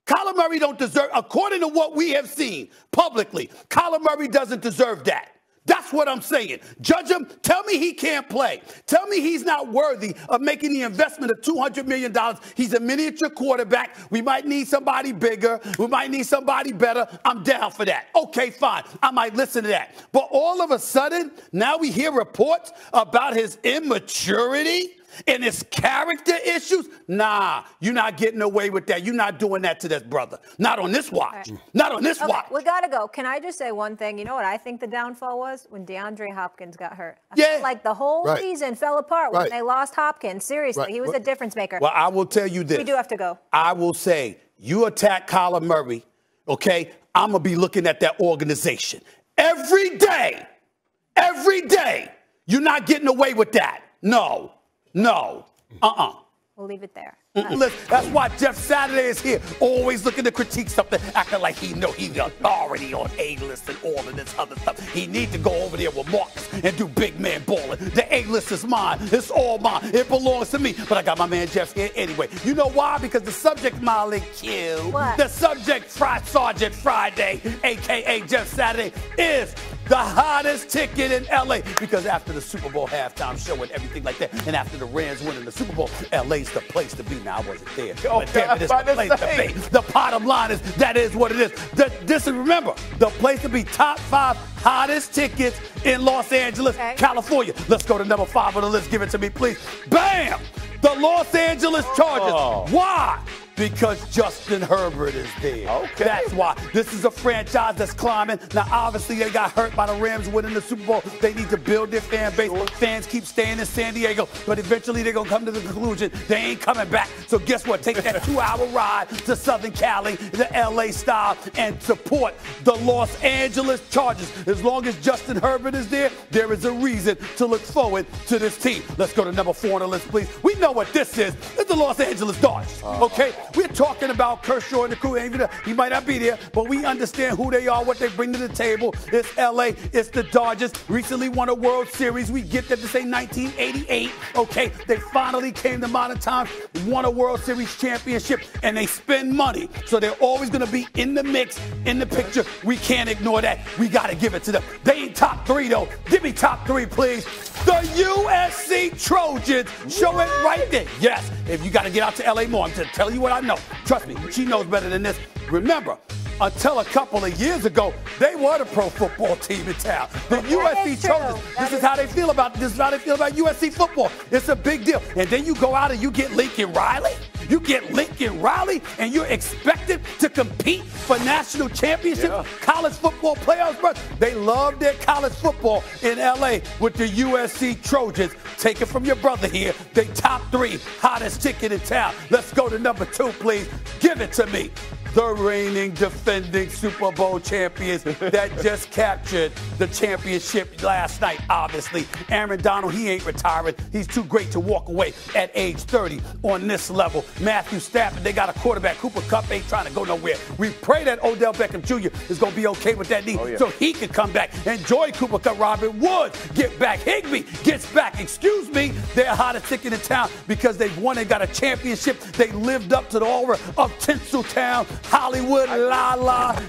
Speaker 8: Kyler Murray don't deserve, according to what we have seen publicly, Kyler Murray doesn't deserve that. That's what I'm saying. Judge him. Tell me he can't play. Tell me he's not worthy of making the investment of $200 million. He's a miniature quarterback. We might need somebody bigger. We might need somebody better. I'm down for that. Okay, fine. I might listen to that. But all of a sudden, now we hear reports about his immaturity and his character issues. Nah, you're not getting away with that. You're not doing that to this brother. Not on this watch. Right. Not on this watch.
Speaker 3: We got to go. Can I just say one thing? You know what I think the downfall was? When DeAndre Hopkins got hurt. I felt like the whole season fell apart when they lost Hopkins. Seriously, he was a difference maker.
Speaker 8: Well, I will tell you this.
Speaker 3: We do have to go.
Speaker 8: I will say, you attack Kyler Murray, okay, I'm going to be looking at that organization. Every day, you're not getting away with that. No.
Speaker 3: We'll leave it there.
Speaker 8: That's why Jeff Saturday is here, always looking to critique something, acting like he know he's the authority on A-list and all of this other stuff. He needs to go over there with Marcus and do big man balling. The A-list is mine. It's all mine. It belongs to me. But I got my man Jeff here anyway. You know why? Because the subject, Molly Q, the subject, Sergeant Friday, a.k.a. Jeff Saturday, is the hottest ticket in L.A. Because after the Super Bowl halftime show and everything like that, and after the Rams winning the Super Bowl, L.A.'s the place to be. Now, I wasn't there. But damn it, it's the place to be. The bottom line is, that is what it is. Remember, the place to be, top 5 hottest tickets in Los Angeles, California. Let's go to number 5 on the list. Give it to me, please. Bam! The Los Angeles Chargers. Why? Because Justin Herbert is there. Okay. That's why. This is a franchise that's climbing. Now, obviously, they got hurt by the Rams winning the Super Bowl. They need to build their fan base. Fans keep staying in San Diego, but eventually they're going to come to the conclusion they ain't coming back. So guess what? Take that 2-hour ride to Southern Cali, the L.A. style, and support the Los Angeles Chargers. As long as Justin Herbert is there, there is a reason to look forward to this team. Let's go to number 4 on the list, please. We know what this is. It's
Speaker 1: the Los Angeles Dodgers, okay? We're talking about Kershaw and the crew. He might not be there, but we understand who they are, what they bring to the table. It's L.A., it's the Dodgers. Recently won a World Series. We get that to say 1988, okay? They finally came to modern times, won a World Series championship, and they spend money. So they're always going to be in the mix, in the picture. We can't ignore that. We got to give it to them. They ain't top three, though. Give me top three, please. The USC Trojans. Show it right there. Yes, if you got to get out to L.A. more, I'm just telling you what I know. Trust me, she knows better than this. Remember, until a couple of years ago, they were the pro football team in town. The USC Trojans. This is how they feel about USC football. It's a big deal. And then you go out and you get Lincoln Riley. You get Lincoln Riley, and you're expected to compete for national championship, college football playoffs, bro. They love their college football in L.A. with the USC Trojans. Take it from your brother here. They top three, hottest ticket in town. Let's go to number two, please. Give it to me. The reigning, defending Super Bowl champions that just captured the championship last night, obviously. Aaron Donald, he ain't retiring. He's too great to walk away at age 30 on this level. Matthew Stafford, they got a quarterback. Cooper Kupp ain't trying to go nowhere. We pray that Odell Beckham Jr. is going to be okay with that knee so he can come back. Enjoy Cooper Kupp. Robert Woods, get back. Higbee gets back. Excuse me, they're hottest ticket in town because they've won. They got a championship. They lived up to the aura of Tinseltown, Hollywood,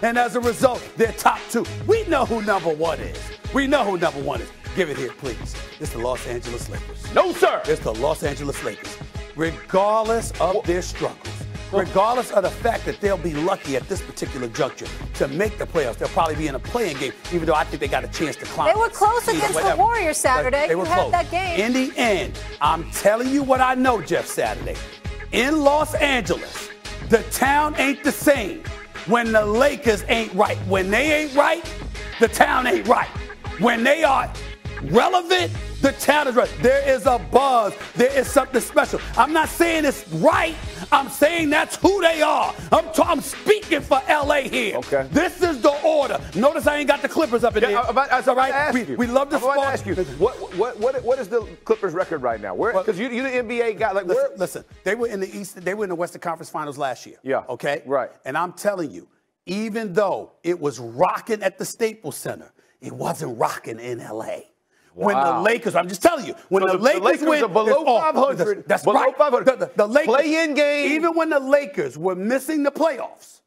Speaker 1: and as a result, they're top two. We know who number one is. We know who number one is. Give it here, please. It's the Los Angeles Lakers.
Speaker 10: No, sir.
Speaker 1: It's the Los Angeles Lakers. Regardless of their struggles, regardless of the fact that they'll be lucky at this particular juncture to make the playoffs, they'll probably be in a playing game, even though I think they got a chance to climb.
Speaker 3: They were close against the Warriors Saturday.
Speaker 1: They were close.
Speaker 3: That game.
Speaker 1: In the end, I'm telling you what I know, Jeff Saturday. In Los Angeles, the town ain't the same when the Lakers ain't right. When they ain't right, the town ain't right. When they are relevant, the town is right. There is a buzz. There is something special. I'm not saying it's right. I'm saying that's who they are. I'm speaking for L.A. here. Okay. This is the order. Notice I ain't got the Clippers up in there.
Speaker 10: That's all right. We
Speaker 1: love the sport.
Speaker 10: I'm about to ask you, what is the Clippers record right now? Because you're the NBA guy. Like,
Speaker 1: listen, they were in the East. They were in the Western Conference Finals last year.
Speaker 10: Yeah.
Speaker 1: Okay.
Speaker 10: Right.
Speaker 1: And I'm telling you, even though it was rocking at the Staples Center, it wasn't rocking in L.A.
Speaker 10: Wow.
Speaker 1: When the Lakers, I'm just telling you, when the Lakers win,
Speaker 10: are below 500.
Speaker 1: That's
Speaker 10: below
Speaker 1: right.
Speaker 10: 500.
Speaker 1: The Lakers,
Speaker 10: play-in game.
Speaker 1: Even when the Lakers were missing the playoffs,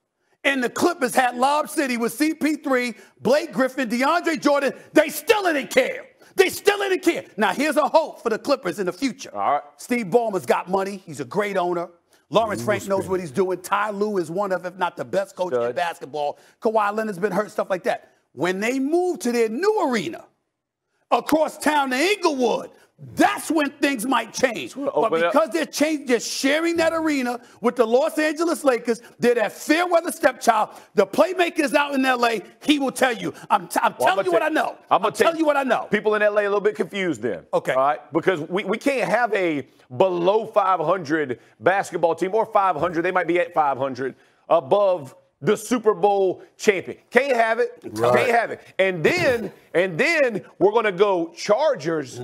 Speaker 1: and the Clippers had Lob City with CP3, Blake Griffin, DeAndre Jordan, they still didn't care. They still didn't care. Now, here's a hope for the Clippers in the future.
Speaker 10: All right.
Speaker 1: Steve Ballmer's got money. He's a great owner. Lawrence Frank knows what he's doing. Ty Lue is one of, if not the best coach in basketball. Kawhi Leonard's been hurt, stuff like that. When they move to their new arena, across town to Inglewood, that's when things might change. But because they're sharing that arena with the Los Angeles Lakers, they're that fair weather stepchild. The playmaker is out in L.A. He will tell you. I'm telling you what I know. I'm telling you what I know.
Speaker 10: People in L.A. a little bit confused then.
Speaker 1: Okay.
Speaker 10: All right? Because we can't have a below 500 basketball team, or 500. They might be at 500 above the Super Bowl champion. Can't have it. Right. Can't have it. And then we're going to go Chargers.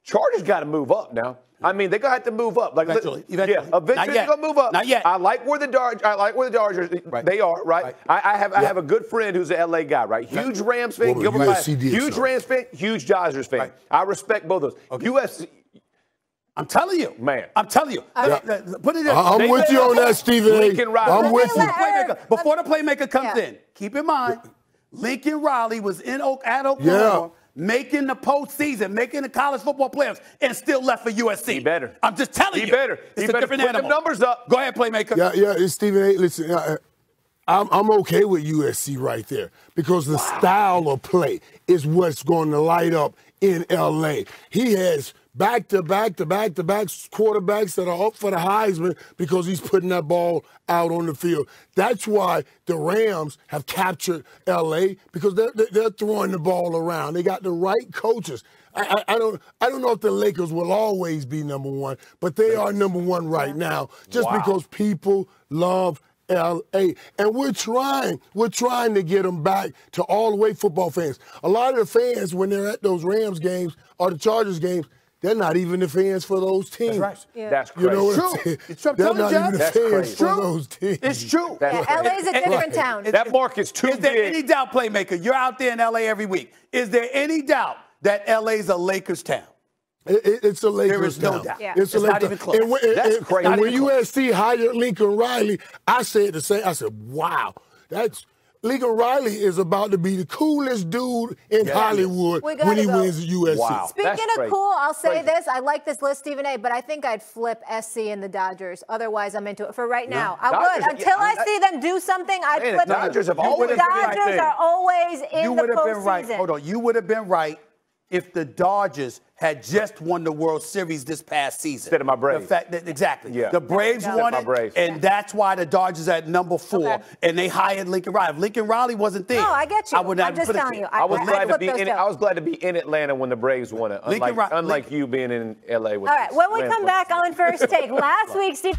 Speaker 10: Chargers got to move up now. I mean, they're going to have to move up. Like,
Speaker 1: eventually.
Speaker 10: Yeah, eventually they're going to move up.
Speaker 1: Not yet.
Speaker 10: I like where the Dodgers they are, right? I have a good friend who's an LA guy, right? Huge Rams fan. Huge Rams fan, huge Dodgers fan. Right. I respect both of those. Okay. UFC.
Speaker 1: I'm telling you.
Speaker 10: Man.
Speaker 1: I'm telling you. Put it in.
Speaker 2: I'm with you on that, Stephen A. I'm with you.
Speaker 1: Before the playmaker comes in, keep in mind, Lincoln Riley was at Oklahoma making the postseason, making the college football playoffs, and still left for USC.
Speaker 10: He better.
Speaker 1: I'm just telling you.
Speaker 10: He better.
Speaker 1: It's a different animal.
Speaker 10: Put them numbers up.
Speaker 1: Go ahead, playmaker.
Speaker 2: Yeah, it's Stephen A. Listen, I'm okay with USC right there because the style of play is what's going to light up in L.A. He has back-to-back quarterbacks that are up for the Heisman because he's putting that ball out on the field. That's why the Rams have captured L.A. because they're throwing the ball around. They got the right coaches. I don't know if the Lakers will always be number one, but they are number one right now just because people love L.A. And we're trying to get them back to all the way football fans. A lot of the fans, when they're at those Rams games or the Chargers games, they're not even the fans for those teams.
Speaker 6: That's right.
Speaker 3: Yeah.
Speaker 10: That's crazy.
Speaker 2: You know what
Speaker 6: True.
Speaker 2: I'm saying?
Speaker 6: It's true. I'm
Speaker 2: They're
Speaker 6: telling
Speaker 2: not
Speaker 6: you,
Speaker 2: even the
Speaker 10: That's
Speaker 2: fans
Speaker 10: crazy.
Speaker 2: for those teams.
Speaker 6: It's true.
Speaker 10: That's
Speaker 3: Yeah, LA is a different town.
Speaker 10: That market's too
Speaker 8: Is there
Speaker 10: big.
Speaker 8: any doubt, Playmaker? You're out there in LA every week. Is there any doubt that LA's a Lakers town?
Speaker 2: It's a Lakers
Speaker 8: There is no
Speaker 2: town.
Speaker 8: doubt.
Speaker 3: Yeah.
Speaker 2: It's a
Speaker 8: It's not
Speaker 2: Lakers
Speaker 8: even close.
Speaker 2: And when,
Speaker 10: That's
Speaker 2: and-
Speaker 10: crazy.
Speaker 2: and
Speaker 10: Not
Speaker 2: when
Speaker 10: even close.
Speaker 2: USC hired Lincoln Riley, I said the same. I said, wow, Lincoln Riley is about to be the coolest dude in Hollywood
Speaker 3: We gotta
Speaker 2: when he
Speaker 3: go.
Speaker 2: wins at USC.
Speaker 10: Wow.
Speaker 3: Speaking
Speaker 10: That's
Speaker 3: of
Speaker 10: crazy.
Speaker 3: cool, I'll say
Speaker 10: Crazy.
Speaker 3: this. I like this list, Stephen A., but I think I'd flip SC and the Dodgers. Otherwise, I'm into it. For right now, I
Speaker 10: Dodgers-
Speaker 3: would. Until
Speaker 10: yeah,
Speaker 3: I see them do something, I'd
Speaker 10: Man,
Speaker 3: flip
Speaker 10: the Dodgers
Speaker 3: them.
Speaker 10: have always
Speaker 3: The
Speaker 10: been right
Speaker 3: Dodgers
Speaker 10: there.
Speaker 3: are always in
Speaker 8: You
Speaker 3: the
Speaker 8: would have been right.
Speaker 3: postseason.
Speaker 8: Hold on. You would have been right if the Dodgers had just won the World Series this past season.
Speaker 10: Instead of my Braves.
Speaker 8: The fact that, exactly.
Speaker 10: Yeah.
Speaker 8: The Braves
Speaker 3: Instead of
Speaker 8: won
Speaker 10: my
Speaker 8: it,
Speaker 10: Braves.
Speaker 8: and that's why the Dodgers are at number 4,
Speaker 3: Okay.
Speaker 8: and they hired Lincoln Riley. If Lincoln Riley wasn't there,
Speaker 3: No, I get you.
Speaker 8: I would not
Speaker 3: I'm just
Speaker 8: put it
Speaker 3: telling
Speaker 8: there.
Speaker 3: you.
Speaker 10: I was
Speaker 3: I'd
Speaker 10: glad to
Speaker 3: flip
Speaker 10: be
Speaker 3: those
Speaker 10: in.
Speaker 3: two.
Speaker 10: I was glad to be in Atlanta when the Braves won it. Unlike you being in LA. With
Speaker 3: All right, when we
Speaker 10: Rams.
Speaker 3: come back on First Take, last week, Steve.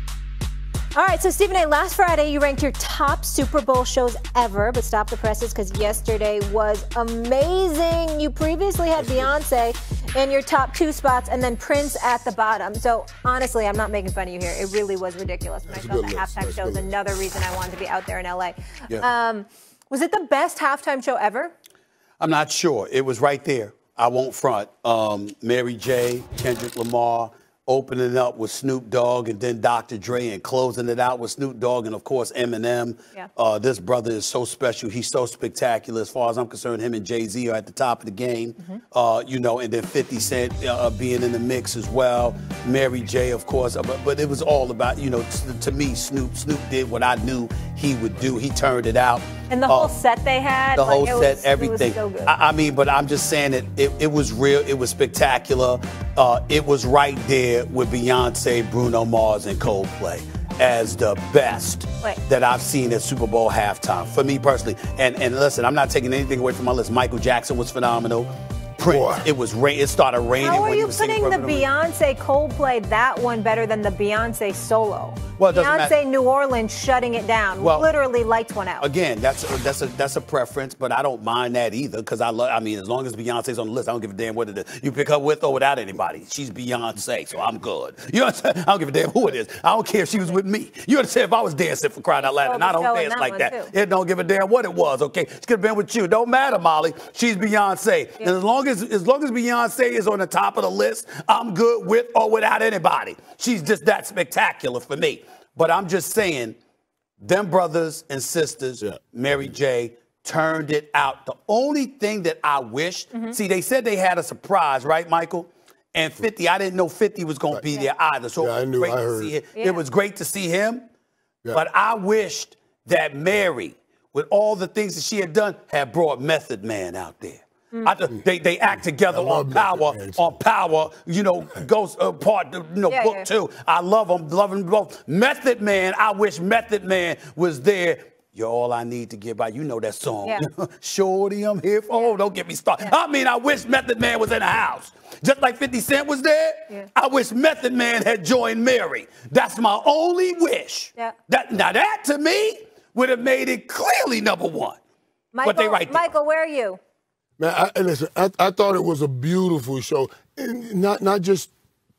Speaker 3: All right, so Stephen A., last Friday you ranked your top Super Bowl shows ever, but stop the presses because yesterday was amazing. You previously had Beyonce in your top 2 spots and then Prince at the bottom. So honestly, I'm not making fun of you here. It really was ridiculous when I saw the halftime shows. Another reason I wanted to be out there in LA.
Speaker 8: Yeah.
Speaker 3: Was it the best halftime show ever?
Speaker 8: I'm not sure. It was right there. I won't front. Mary J., Kendrick Lamar, opening up with Snoop Dogg and then Dr. Dre and closing it out with Snoop Dogg and, of course, Eminem.
Speaker 3: Yeah.
Speaker 8: This brother is so special. He's so spectacular. As far as I'm concerned, him and Jay-Z are at the top of the game. And then 50 Cent being in the mix as well. Mary J., of course. But it was all about, to me, Snoop did what I knew he would do. He turned it out.
Speaker 3: And the whole set they had.
Speaker 8: The whole
Speaker 3: it
Speaker 8: set,
Speaker 3: was,
Speaker 8: everything.
Speaker 3: It was so good.
Speaker 8: I mean, but I'm just saying that it was real. It was spectacular. It was right there with Beyonce, Bruno Mars, and Coldplay as the best that I've seen at Super Bowl halftime, for me personally. And listen, I'm not taking anything away from my list. Michael Jackson was phenomenal. Prince, it started raining.
Speaker 3: How are
Speaker 8: when he
Speaker 3: you
Speaker 8: was singing
Speaker 3: putting the
Speaker 8: Purple Rain.
Speaker 3: Beyonce Coldplay that one better than the Beyonce solo?
Speaker 8: Well, it doesn't
Speaker 3: Beyonce
Speaker 8: matter.
Speaker 3: New Orleans shutting it down.
Speaker 8: Well,
Speaker 3: literally lights one out.
Speaker 8: Again, that's a preference, but I don't mind that either because as long as Beyonce's on the list, I don't give a damn what it is. You pick her with or without anybody. She's Beyonce, so I'm good. You understand? I don't give a damn who it is. I don't care if she was with me. You understand? If I was dancing for crying out loud, and I don't dance like that. It don't give a damn what it was, okay? She could have been with you. Don't matter, Molly. She's Beyonce. Yeah. And as long as Beyonce is on the top of the list, I'm good with or without anybody. She's just that spectacular for me. But I'm just saying, them brothers and sisters, Mary J., turned it out. The only thing that I wished, see, they said they had a surprise, right, Michael? And 50, I didn't know 50 was going to be there either. So
Speaker 2: I knew. I heard.
Speaker 8: It was great to see him. Yeah. But I wished that Mary, with all the things that she had done, had brought Method Man out there. They act together on Power, Ghost Part, Book 2. I love them both. Method Man, I wish Method Man was there. You're all I need to get by. You know that song. Yeah. Shorty, I'm here for. Oh, don't get me started. Yeah. I mean, I wish Method Man was in the house. Just like 50 Cent was there, I wish Method Man had joined Mary. That's my only wish. Yeah. That to me would have made it clearly number 1.
Speaker 3: Michael,
Speaker 8: but they right there.
Speaker 3: Michael, where are you?
Speaker 2: Man, listen, I thought it was a beautiful show. And not just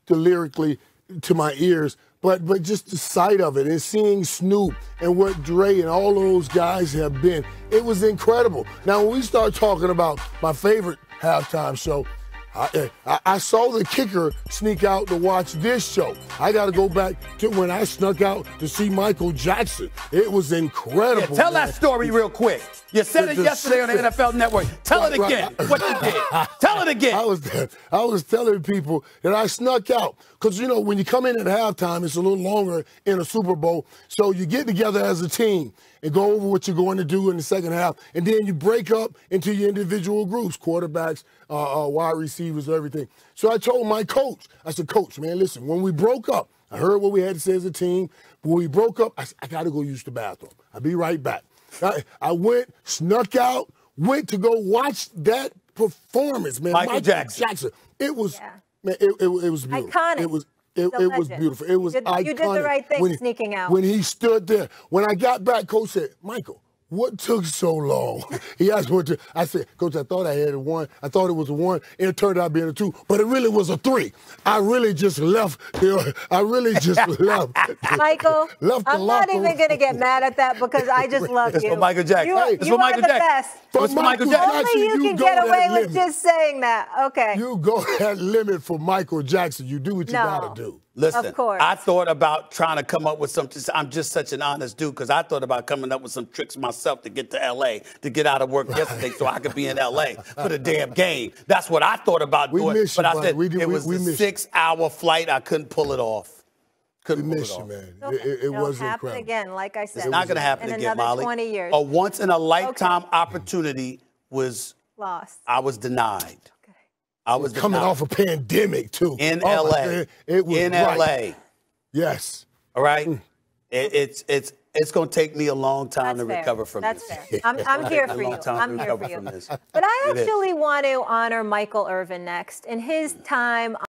Speaker 2: the lyrically to my ears, but just the sight of it and seeing Snoop and what Dre and all of those guys have been. It was incredible. Now, when we start talking about my favorite halftime show, I saw the kicker sneak out to watch this show. I got to go back to when I snuck out to see Michael Jackson. It was incredible.
Speaker 8: Yeah, tell that story real quick. You said it yesterday on the NFL Network. Tell it again. What you did. Tell it again.
Speaker 2: I was telling people that I snuck out because, when you come in at halftime, it's a little longer in a Super Bowl. So you get together as a team and go over what you're going to do in the second half. And then you break up into your individual groups, quarterbacks, wide receivers, everything. So I told my coach, I said, Coach, man, listen, when we broke up, I heard what we had to say as a team. When we broke up, I said, I got to go use the bathroom. I'll be right back. I went, snuck out, went to go watch that performance, man.
Speaker 8: Michael Jackson.
Speaker 2: It was, man, it was beautiful.
Speaker 3: Iconic.
Speaker 2: It was beautiful. It was iconic.
Speaker 3: You did the right thing sneaking out.
Speaker 2: When he stood there. When I got back, Coach said, Michael, what took so long? He asked what to, I said, Coach, I thought I had a 1. I thought it was a 1. It turned out being a 2, but it really was a 3. I really just left.
Speaker 3: Michael,
Speaker 2: left
Speaker 3: I'm not even going to get mad at that because I just love you.
Speaker 8: For Michael Jackson.
Speaker 3: You are the best.
Speaker 8: For Michael Jackson.
Speaker 3: Only you can get away with just saying that. Okay.
Speaker 2: You go that limit for Michael Jackson. You do what you got to do.
Speaker 8: Listen,
Speaker 3: of course.
Speaker 8: I thought about trying to come up with something. I'm just such an honest dude because I thought about coming up with some tricks myself to get to L.A., to get out of work yesterday so I could be in L.A. for the damn game. That's what I thought about doing.
Speaker 2: Miss you,
Speaker 8: but I said
Speaker 2: it
Speaker 8: was a 6-hour flight. I couldn't pull it off.
Speaker 2: We miss you, man. It was
Speaker 3: happen
Speaker 2: incredible.
Speaker 3: Again, like I said.
Speaker 8: It's not going to happen
Speaker 3: in
Speaker 8: again,
Speaker 3: another
Speaker 8: Molly.
Speaker 3: 20 years.
Speaker 8: A once-in-a-lifetime opportunity was
Speaker 3: lost.
Speaker 8: I was denied. I was
Speaker 2: coming off a pandemic, too.
Speaker 8: In L.A.
Speaker 2: It was
Speaker 8: in
Speaker 2: right.
Speaker 8: L.A.
Speaker 2: Yes.
Speaker 8: All right? It's going to take me a long time to recover from this.
Speaker 3: That's fair. I'm here for you. I'm here for you. But I actually want to honor Michael Irvin next. In his time